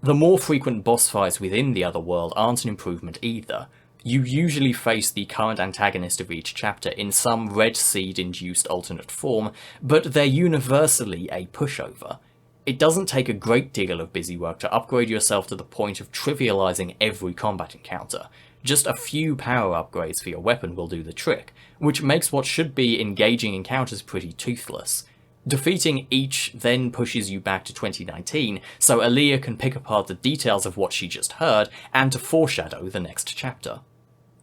The more frequent boss fights within the Otherworld aren't an improvement either. You usually face the current antagonist of each chapter in some Red Seed-induced alternate form, but they're universally a pushover. It doesn't take a great deal of busy work to upgrade yourself to the point of trivializing every combat encounter. Just a few power upgrades for your weapon will do the trick, which makes what should be engaging encounters pretty toothless. Defeating each then pushes you back to 2019, so Aaliyah can pick apart the details of what she just heard, and to foreshadow the next chapter.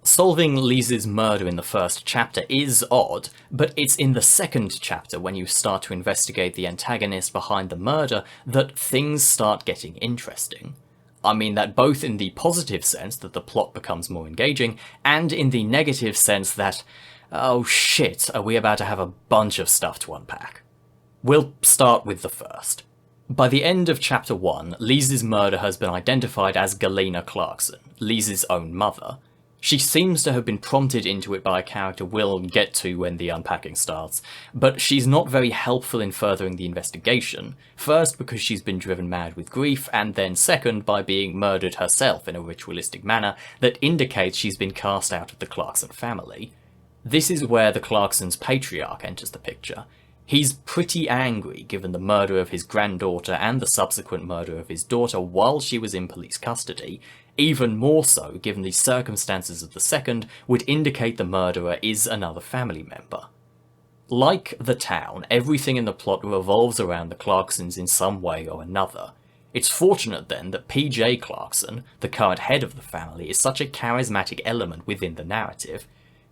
Solving Lisa's murder in the first chapter is odd, but it's in the second chapter when you start to investigate the antagonist behind the murder that things start getting interesting. I mean that both in the positive sense that the plot becomes more engaging, and in the negative sense that, oh shit, are we about to have a bunch of stuff to unpack. We'll start with the first. By the end of chapter 1, Lisa's murder has been identified as Galena Clarkson, Lisa's own mother. She seems to have been prompted into it by a character we'll get to when the unpacking starts, but she's not very helpful in furthering the investigation, first because she's been driven mad with grief, and then second by being murdered herself in a ritualistic manner that indicates she's been cast out of the Clarkson family. This is where the Clarkson's patriarch enters the picture. He's pretty angry given the murder of his granddaughter and the subsequent murder of his daughter while she was in police custody, even more so given the circumstances of the second would indicate the murderer is another family member. Like the town, everything in the plot revolves around the Clarksons in some way or another. It's fortunate then that PJ Clarkson, the current head of the family, is such a charismatic element within the narrative.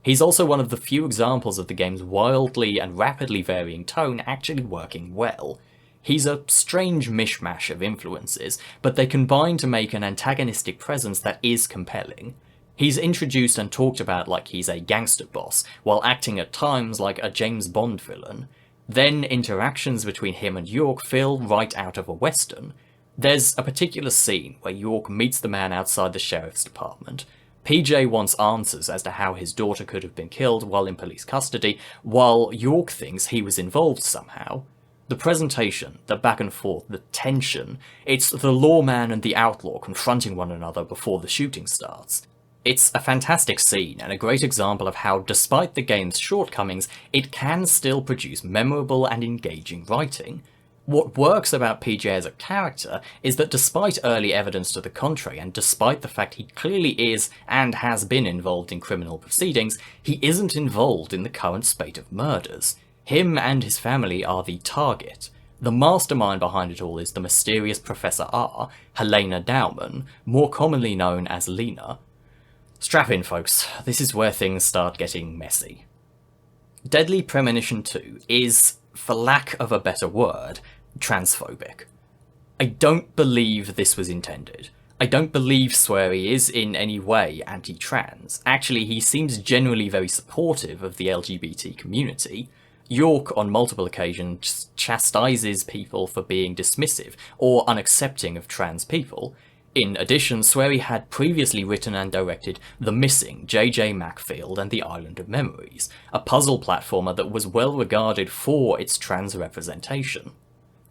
He's also one of the few examples of the game's wildly and rapidly varying tone actually working well. He's a strange mishmash of influences, but they combine to make an antagonistic presence that is compelling. He's introduced and talked about like he's a gangster boss, while acting at times like a James Bond villain. Then interactions between him and York feel right out of a western. There's a particular scene where York meets the man outside the sheriff's department. PJ wants answers as to how his daughter could have been killed while in police custody, while York thinks he was involved somehow. The presentation, the back and forth, the tension, it's the lawman and the outlaw confronting one another before the shooting starts. It's a fantastic scene and a great example of how, despite the game's shortcomings, it can still produce memorable and engaging writing. What works about PJ as a character is that despite early evidence to the contrary, and despite the fact he clearly is and has been involved in criminal proceedings, he isn't involved in the current spate of murders. Him and his family are the target. The mastermind behind it all is the mysterious Professor R, Helena Dowman, more commonly known as Lena. Strap in, folks, this is where things start getting messy. Deadly Premonition 2 is, for lack of a better word, transphobic. I don't believe this was intended. I don't believe Swery is in any way anti-trans. Actually, he seems generally very supportive of the LGBT community. York, on multiple occasions, chastises people for being dismissive or unaccepting of trans people. In addition, Swery had previously written and directed The Missing, J.J. Macfield and the Island of Memories, a puzzle platformer that was well regarded for its trans representation.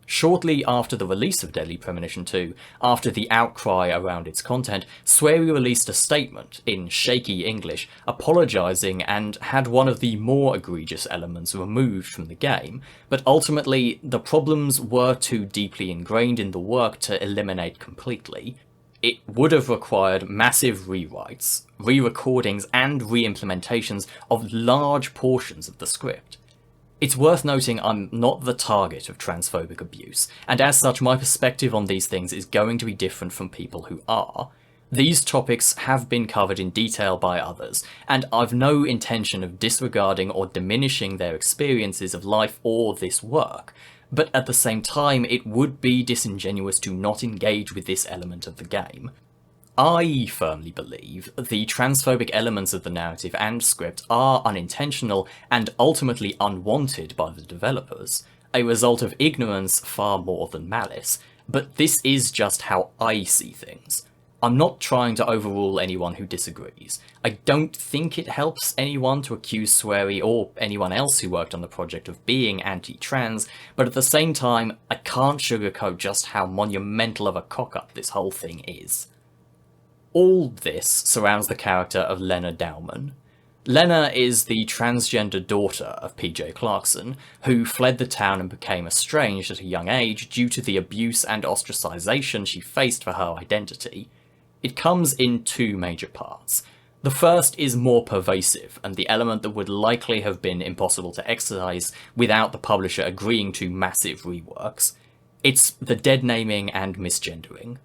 Shortly after the release of Deadly Premonition 2, after the outcry around its content, Swery released a statement, in shaky English, apologising and had one of the more egregious elements removed from the game, but ultimately the problems were too deeply ingrained in the work to eliminate completely. It would have required massive rewrites, re-recordings and re-implementations of large portions of the script. It's worth noting I'm not the target of transphobic abuse, and as such my perspective on these things is going to be different from people who are. These topics have been covered in detail by others, and I've no intention of disregarding or diminishing their experiences of life or this work, but at the same time it would be disingenuous to not engage with this element of the game. I firmly believe the transphobic elements of the narrative and script are unintentional and ultimately unwanted by the developers, a result of ignorance far more than malice, but this is just how I see things. I'm not trying to overrule anyone who disagrees. I don't think it helps anyone to accuse Swery or anyone else who worked on the project of being anti-trans, but at the same time, I can't sugarcoat just how monumental of a cock-up this whole thing is. All this surrounds the character of Lena Dowman. Lena is the transgender daughter of PJ Clarkson, who fled the town and became estranged at a young age due to the abuse and ostracisation she faced for her identity. It comes in two major parts. The first is more pervasive, and the element that would likely have been impossible to exercise without the publisher agreeing to massive reworks. It's the dead naming and misgendering.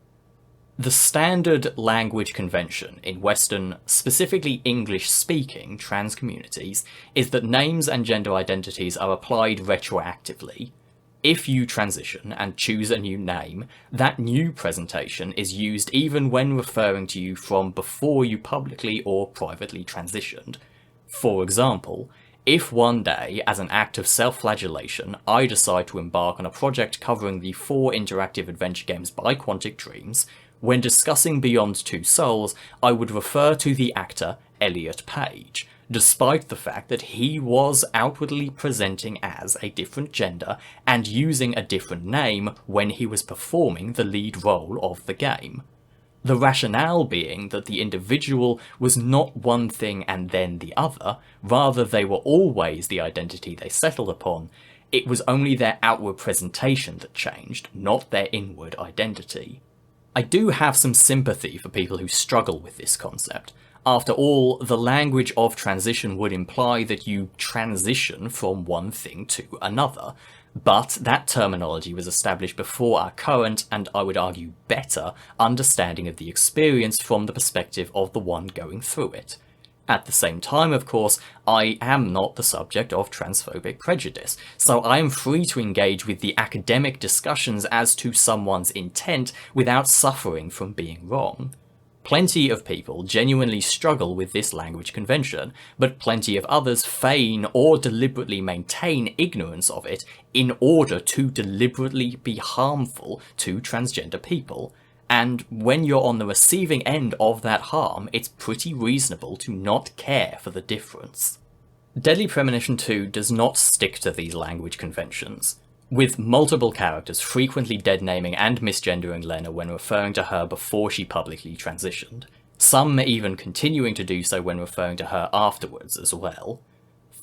The standard language convention in Western, specifically English-speaking, trans communities is that names and gender identities are applied retroactively. If you transition and choose a new name, that new presentation is used even when referring to you from before you publicly or privately transitioned. For example, if one day, as an act of self-flagellation, I decide to embark on a project covering the 4 interactive adventure games by Quantic Dreams, when discussing Beyond Two Souls, I would refer to the actor Elliot Page, despite the fact that he was outwardly presenting as a different gender and using a different name when he was performing the lead role of the game. The rationale being that the individual was not one thing and then the other, rather they were always the identity they settled upon. It was only their outward presentation that changed, not their inward identity. I do have some sympathy for people who struggle with this concept. After all, the language of transition would imply that you transition from one thing to another, but that terminology was established before our current, and I would argue better, understanding of the experience from the perspective of the one going through it. At the same time, of course, I am not the subject of transphobic prejudice, so I am free to engage with the academic discussions as to someone's intent without suffering from being wrong. Plenty of people genuinely struggle with this language convention, but plenty of others feign or deliberately maintain ignorance of it in order to deliberately be harmful to transgender people. And when you're on the receiving end of that harm, it's pretty reasonable to not care for the difference. Deadly Premonition 2 does not stick to these language conventions, with multiple characters frequently dead-naming and misgendering Lena when referring to her before she publicly transitioned, some even continuing to do so when referring to her afterwards as well.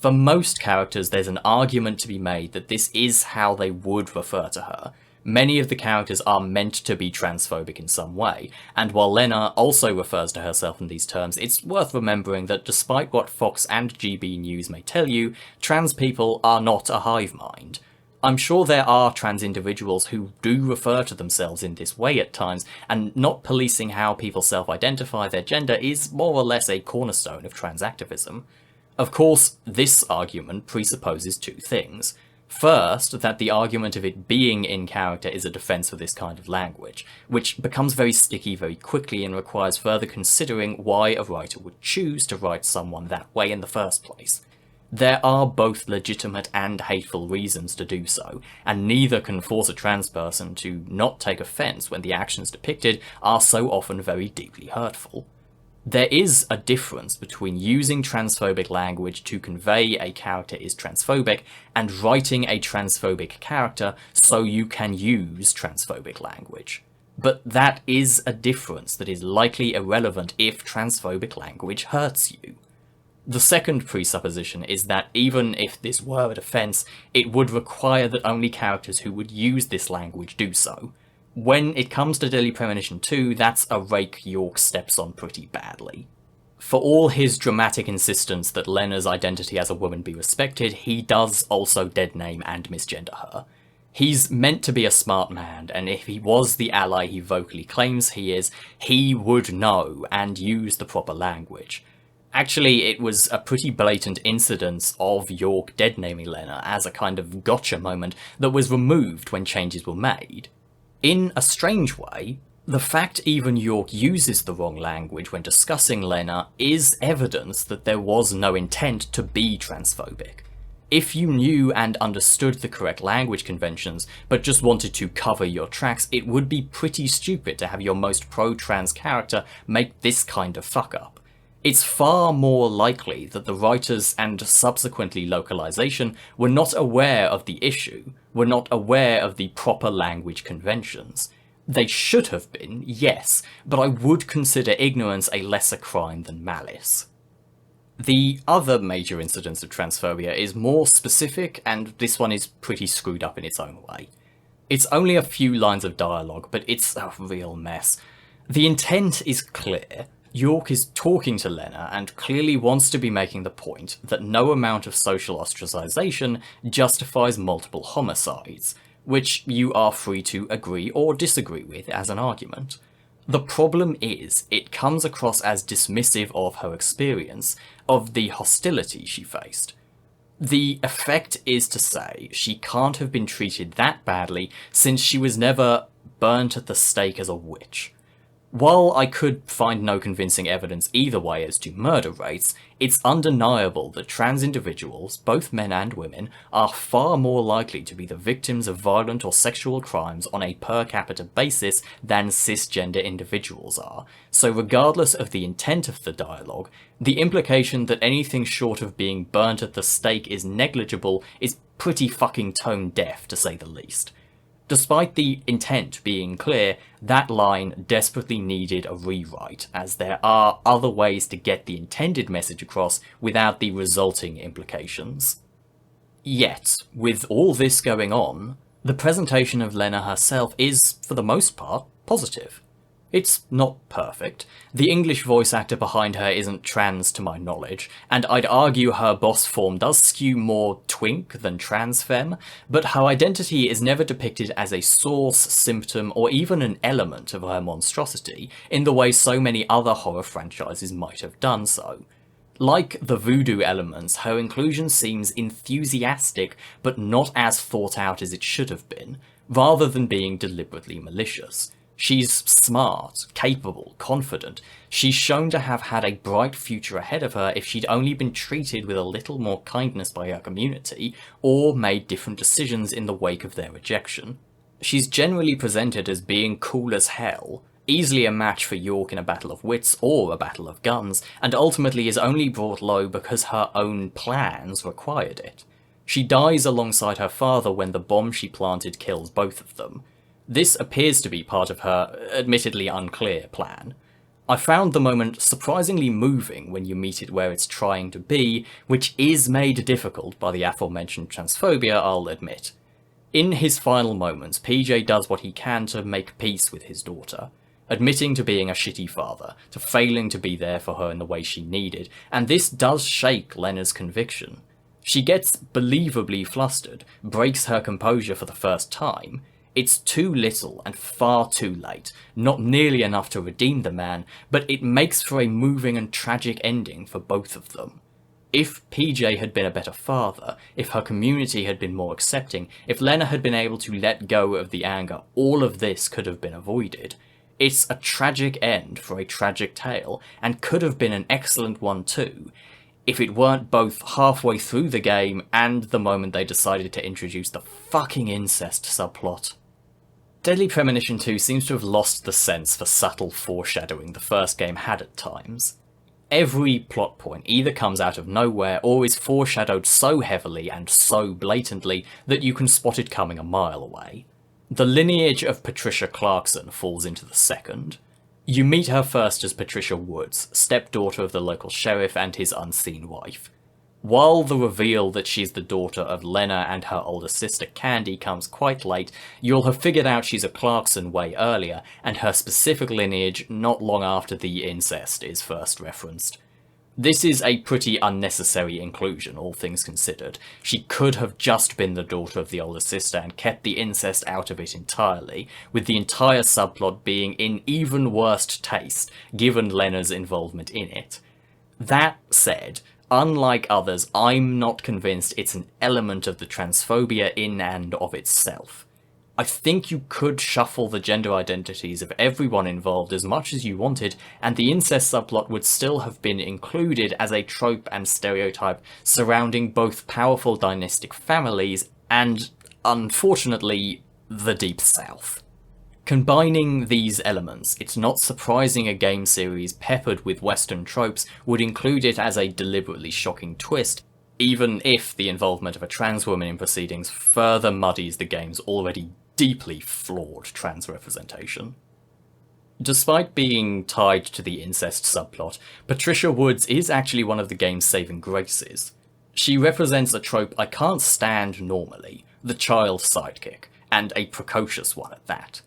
For most characters, there's an argument to be made that this is how they would refer to her. Many of the characters are meant to be transphobic in some way, and while Lena also refers to herself in these terms, it's worth remembering that despite what Fox and GB News may tell you, trans people are not a hive mind. I'm sure there are trans individuals who do refer to themselves in this way at times, and not policing how people self-identify their gender is more or less a cornerstone of trans activism. Of course, this argument presupposes two things. First, that the argument of it being in character is a defense for this kind of language, which becomes very sticky very quickly and requires further considering why a writer would choose to write someone that way in the first place. There are both legitimate and hateful reasons to do so, and neither can force a trans person to not take offence when the actions depicted are so often very deeply hurtful. There is a difference between using transphobic language to convey a character is transphobic and writing a transphobic character so you can use transphobic language. But that is a difference that is likely irrelevant if transphobic language hurts you. The second presupposition is that even if this were a defense, it would require that only characters who would use this language do so. When it comes to Deadly Premonition 2, that's a rake York steps on pretty badly. For all his dramatic insistence that Lena's identity as a woman be respected, he does also deadname and misgender her. He's meant to be a smart man, and if he was the ally he vocally claims he is, he would know and use the proper language. Actually, it was a pretty blatant incidence of York deadnaming Lena as a kind of gotcha moment that was removed when changes were made. In a strange way, the fact even York uses the wrong language when discussing Lena is evidence that there was no intent to be transphobic. If you knew and understood the correct language conventions, but just wanted to cover your tracks, it would be pretty stupid to have your most pro-trans character make this kind of fuck-up. It's far more likely that the writers and subsequently localization were not aware of the issue, were not aware of the proper language conventions. They should have been, yes, but I would consider ignorance a lesser crime than malice. The other major incidence of transphobia is more specific, and this one is pretty screwed up in its own way. It's only a few lines of dialogue, but it's a real mess. The intent is clear. York is talking to Lena and clearly wants to be making the point that no amount of social ostracization justifies multiple homicides, which you are free to agree or disagree with as an argument. The problem is, it comes across as dismissive of her experience, of the hostility she faced. The effect is to say she can't have been treated that badly since she was never burnt at the stake as a witch. While I could find no convincing evidence either way as to murder rates, it's undeniable that trans individuals, both men and women, are far more likely to be the victims of violent or sexual crimes on a per capita basis than cisgender individuals are, so regardless of the intent of the dialogue, the implication that anything short of being burnt at the stake is negligible is pretty fucking tone deaf, to say the least. Despite the intent being clear, that line desperately needed a rewrite, as there are other ways to get the intended message across without the resulting implications. Yet, with all this going on, the presentation of Lena herself is, for the most part, positive. It's not perfect. The English voice actor behind her isn't trans to my knowledge, and I'd argue her boss form does skew more twink than trans femme, but her identity is never depicted as a source, symptom, or even an element of her monstrosity, in the way so many other horror franchises might have done so. Like the voodoo elements, her inclusion seems enthusiastic, but not as thought out as it should have been, rather than being deliberately malicious. She's smart, capable, confident. She's shown to have had a bright future ahead of her if she'd only been treated with a little more kindness by her community, or made different decisions in the wake of their rejection. She's generally presented as being cool as hell, easily a match for York in a battle of wits or a battle of guns, and ultimately is only brought low because her own plans required it. She dies alongside her father when the bomb she planted kills both of them. This appears to be part of her, admittedly unclear, plan. I found the moment surprisingly moving when you meet it where it's trying to be, which is made difficult by the aforementioned transphobia, I'll admit. In his final moments, PJ does what he can to make peace with his daughter, admitting to being a shitty father, to failing to be there for her in the way she needed, and this does shake Lena's conviction. She gets believably flustered, breaks her composure for the first time. It's too little and far too late, not nearly enough to redeem the man, but it makes for a moving and tragic ending for both of them. If PJ had been a better father, if her community had been more accepting, if Lena had been able to let go of the anger, all of this could have been avoided. It's a tragic end for a tragic tale, and could have been an excellent one too, if it weren't both halfway through the game and the moment they decided to introduce the fucking incest subplot. Deadly Premonition 2 seems to have lost the sense for subtle foreshadowing the first game had at times. Every plot point either comes out of nowhere or is foreshadowed so heavily and so blatantly that you can spot it coming a mile away. The lineage of Patricia Clarkson falls into the second. You meet her first as Patricia Woods, stepdaughter of the local sheriff and his unseen wife. While the reveal that she's the daughter of Lena and her older sister Candy comes quite late, you'll have figured out she's a Clarkson way earlier, and her specific lineage not long after the incest is first referenced. This is a pretty unnecessary inclusion, all things considered. She could have just been the daughter of the older sister and kept the incest out of it entirely, with the entire subplot being in even worse taste, given Lena's involvement in it. That said, unlike others, I'm not convinced it's an element of the transphobia in and of itself. I think you could shuffle the gender identities of everyone involved as much as you wanted, and the incest subplot would still have been included as a trope and stereotype surrounding both powerful dynastic families and, unfortunately, the Deep South. Combining these elements, it's not surprising a game series peppered with Western tropes would include it as a deliberately shocking twist, even if the involvement of a trans woman in proceedings further muddies the game's already deeply flawed trans representation. Despite being tied to the incest subplot, Patricia Woods is actually one of the game's saving graces. She represents a trope I can't stand normally, the child sidekick, and a precocious one at that.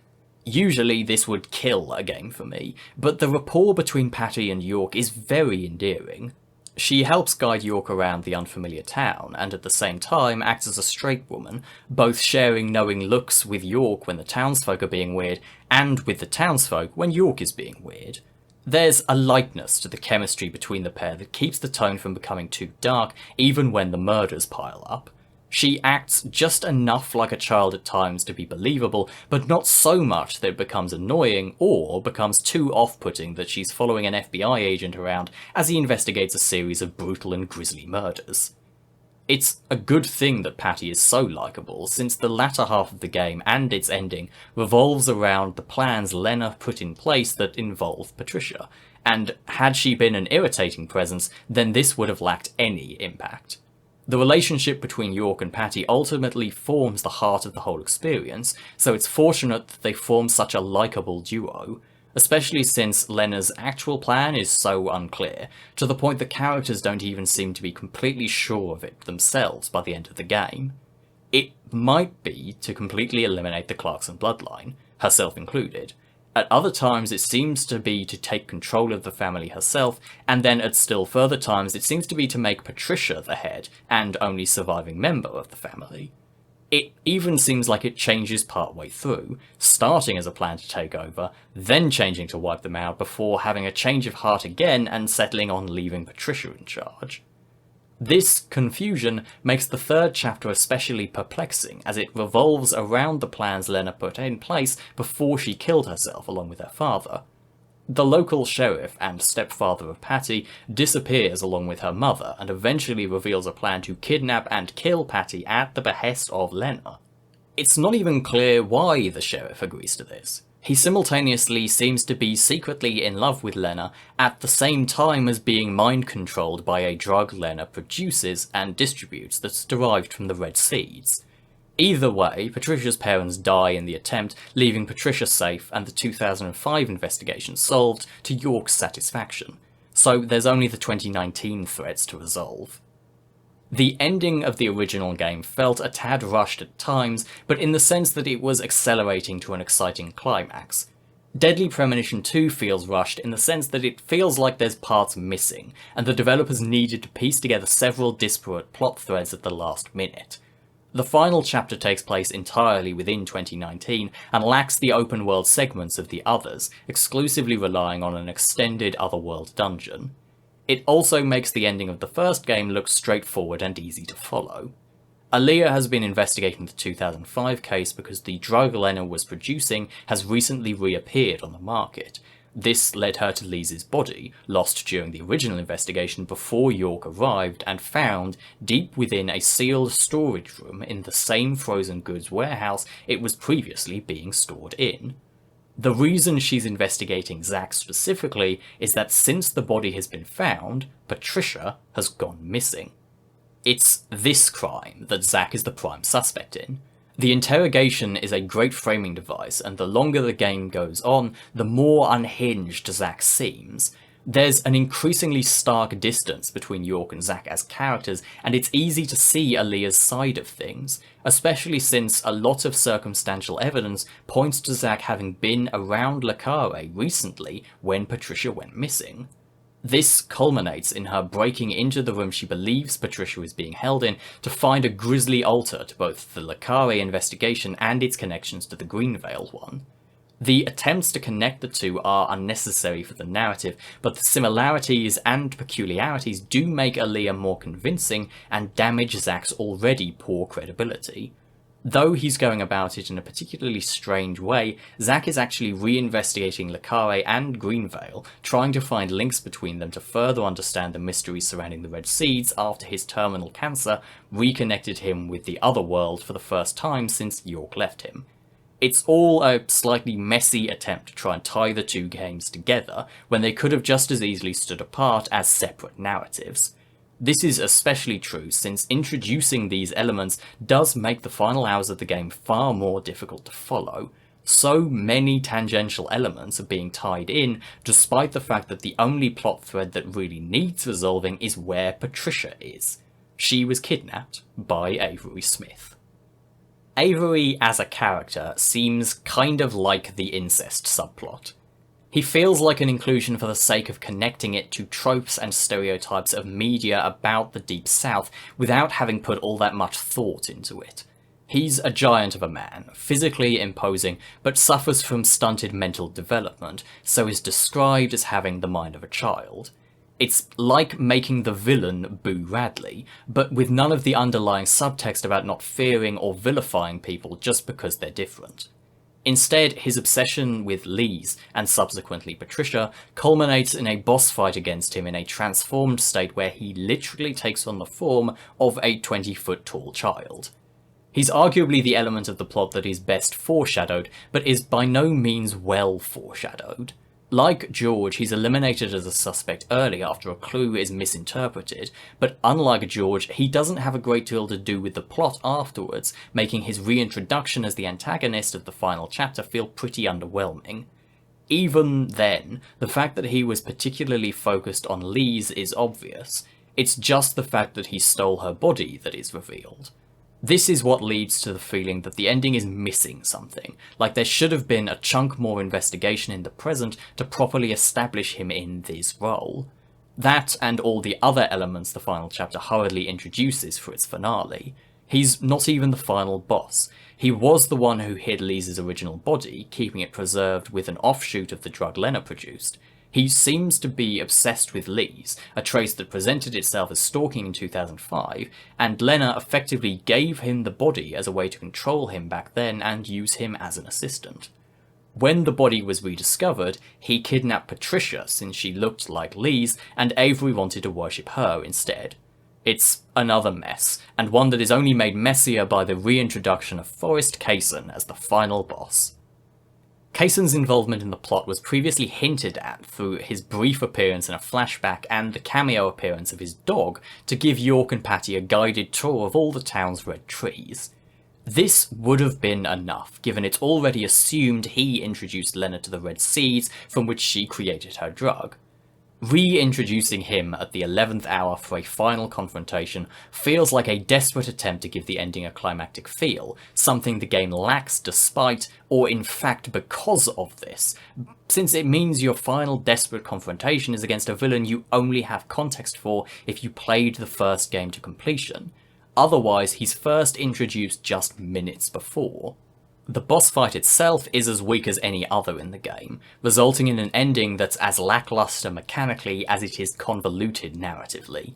Usually this would kill a game for me, but the rapport between Patty and York is very endearing. She helps guide York around the unfamiliar town, and at the same time acts as a straight woman, both sharing knowing looks with York when the townsfolk are being weird, and with the townsfolk when York is being weird. There's a lightness to the chemistry between the pair that keeps the tone from becoming too dark, even when the murders pile up. She acts just enough like a child at times to be believable, but not so much that it becomes annoying or becomes too off-putting that she's following an FBI agent around as he investigates a series of brutal and grisly murders. It's a good thing that Patty is so likeable, since the latter half of the game and its ending revolves around the plans Lena put in place that involve Patricia, and had she been an irritating presence, then this would have lacked any impact. The relationship between York and Patty ultimately forms the heart of the whole experience, so it's fortunate that they form such a likeable duo, especially since Lena's actual plan is so unclear, to the point that characters don't even seem to be completely sure of it themselves by the end of the game. It might be to completely eliminate the Clarkson bloodline, herself included. At other times it seems to be to take control of the family herself, and then at still further times it seems to be to make Patricia the head and only surviving member of the family. It even seems like it changes partway through, starting as a plan to take over, then changing to wipe them out before having a change of heart again and settling on leaving Patricia in charge. This confusion makes the third chapter especially perplexing, as it revolves around the plans Lena put in place before she killed herself along with her father. The local sheriff and stepfather of Patty disappears along with her mother and eventually reveals a plan to kidnap and kill Patty at the behest of Lena. It's not even clear why the sheriff agrees to this. He simultaneously seems to be secretly in love with Lena at the same time as being mind-controlled by a drug Lena produces and distributes that's derived from the red seeds. Either way, Patricia's parents die in the attempt, leaving Patricia safe and the 2005 investigation solved to York's satisfaction, so there's only the 2019 threats to resolve. The ending of the original game felt a tad rushed at times, but in the sense that it was accelerating to an exciting climax. Deadly Premonition 2 feels rushed in the sense that it feels like there's parts missing, and the developers needed to piece together several disparate plot threads at the last minute. The final chapter takes place entirely within 2019, and lacks the open world segments of the others, exclusively relying on an extended otherworld dungeon. It also makes the ending of the first game look straightforward and easy to follow. Aaliyah has been investigating the 2005 case because the drug Lena was producing has recently reappeared on the market. This led her to Lee's body, lost during the original investigation before York arrived, and found deep within a sealed storage room in the same frozen goods warehouse it was previously being stored in. The reason she's investigating Zach specifically is that since the body has been found, Patricia has gone missing. It's this crime that Zach is the prime suspect in. The interrogation is a great framing device, and the longer the game goes on, the more unhinged Zach seems. There's an increasingly stark distance between York and Zach as characters, and it's easy to see Aaliyah's side of things, especially since a lot of circumstantial evidence points to Zach having been around Le Carré recently when Patricia went missing. This culminates in her breaking into the room she believes Patricia is being held in to find a grisly alter to both the Le Carré investigation and its connections to the Greenvale one. The attempts to connect the two are unnecessary for the narrative, but the similarities and peculiarities do make Aaliyah more convincing and damage Zach's already poor credibility. Though he's going about it in a particularly strange way, Zach is actually reinvestigating Le Carré and Greenvale, trying to find links between them to further understand the mysteries surrounding the Red Seeds after his terminal cancer reconnected him with the other world for the first time since York left him. It's all a slightly messy attempt to try and tie the two games together, when they could have just as easily stood apart as separate narratives. This is especially true since introducing these elements does make the final hours of the game far more difficult to follow. So many tangential elements are being tied in, despite the fact that the only plot thread that really needs resolving is where Patricia is. She was kidnapped by Avery Smith. Avery as a character seems kind of like the incest subplot. He feels like an inclusion for the sake of connecting it to tropes and stereotypes of media about the Deep South without having put all that much thought into it. He's a giant of a man, physically imposing, but suffers from stunted mental development, so is described as having the mind of a child. It's like making the villain Boo Radley, but with none of the underlying subtext about not fearing or vilifying people just because they're different. Instead, his obsession with Lise, and subsequently Patricia, culminates in a boss fight against him in a transformed state where he literally takes on the form of a 20-foot-tall child. He's arguably the element of the plot that is best foreshadowed, but is by no means well foreshadowed. Like George, he's eliminated as a suspect early after a clue is misinterpreted, but unlike George, he doesn't have a great deal to do with the plot afterwards, making his reintroduction as the antagonist of the final chapter feel pretty underwhelming. Even then, the fact that he was particularly focused on Lise is obvious. It's just the fact that he stole her body that is revealed. This is what leads to the feeling that the ending is missing something, like there should have been a chunk more investigation in the present to properly establish him in this role. That and all the other elements the final chapter hurriedly introduces for its finale. He's not even the final boss. He was the one who hid Lisa's original body, keeping it preserved with an offshoot of the drug Lena produced. He seems to be obsessed with Lise, a trace that presented itself as stalking in 2005, and Lena effectively gave him the body as a way to control him back then and use him as an assistant. When the body was rediscovered, he kidnapped Patricia since she looked like Lise, and Avery wanted to worship her instead. It's another mess, and one that is only made messier by the reintroduction of Forrest Kaysen as the final boss. Kaysen's involvement in the plot was previously hinted at through his brief appearance in a flashback and the cameo appearance of his dog to give York and Patty a guided tour of all the town's red trees. This would have been enough, given it's already assumed he introduced Lena to the red seeds from which she created her drug. Reintroducing him at the 11th hour for a final confrontation feels like a desperate attempt to give the ending a climactic feel, something the game lacks despite, or in fact because of this, since it means your final desperate confrontation is against a villain you only have context for if you played the first game to completion. Otherwise, he's first introduced just minutes before. The boss fight itself is as weak as any other in the game, resulting in an ending that's as lackluster mechanically as it is convoluted narratively.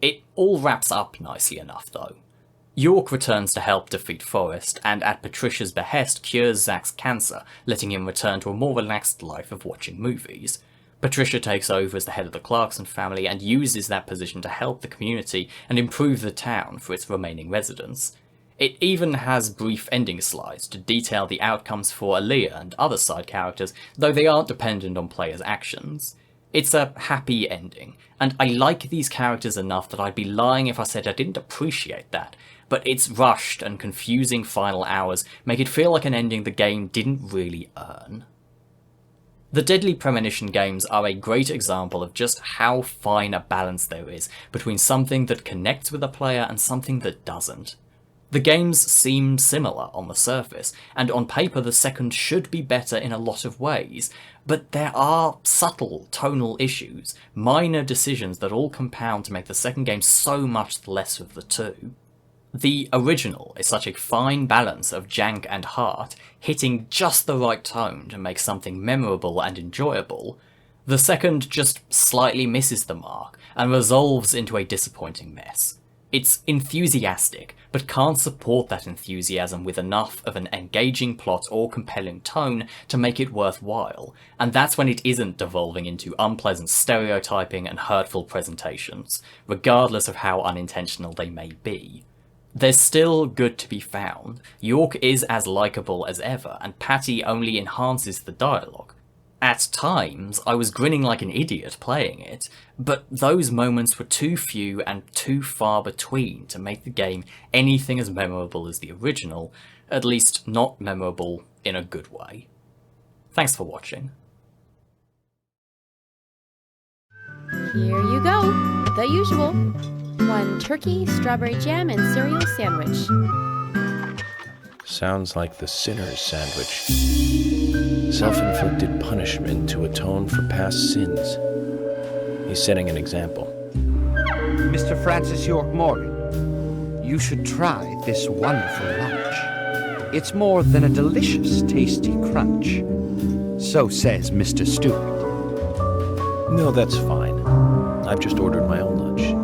It all wraps up nicely enough though. York returns to help defeat Forrest, and at Patricia's behest cures Zack's cancer, letting him return to a more relaxed life of watching movies. Patricia takes over as the head of the Clarkson family and uses that position to help the community and improve the town for its remaining residents. It even has brief ending slides to detail the outcomes for Aaliyah and other side characters, though they aren't dependent on players' actions. It's a happy ending, and I like these characters enough that I'd be lying if I said I didn't appreciate that, but its rushed and confusing final hours make it feel like an ending the game didn't really earn. The Deadly Premonition games are a great example of just how fine a balance there is between something that connects with a player and something that doesn't. The games seem similar on the surface, and on paper the second should be better in a lot of ways, but there are subtle tonal issues, minor decisions that all compound to make the second game so much the lesser of the two. The original is such a fine balance of jank and heart, hitting just the right tone to make something memorable and enjoyable. The second just slightly misses the mark, and resolves into a disappointing mess. It's enthusiastic, but can't support that enthusiasm with enough of an engaging plot or compelling tone to make it worthwhile, and that's when it isn't devolving into unpleasant stereotyping and hurtful presentations, regardless of how unintentional they may be. There's still good to be found. York is as likeable as ever, and Patty only enhances the dialogue. At times, I was grinning like an idiot playing it, but those moments were too few and too far between to make the game anything as memorable as the original, at least not memorable in a good way. Thanks for watching. Here you go, the usual. 1 turkey, strawberry jam, and cereal sandwich. Sounds like the sinner's sandwich. Self-inflicted punishment to atone for past sins. He's setting an example. Mr. Francis York Morgan, you should try this wonderful lunch. It's more than a delicious, tasty crunch. So says Mr. Stewart. No, that's fine. I've just ordered my own lunch.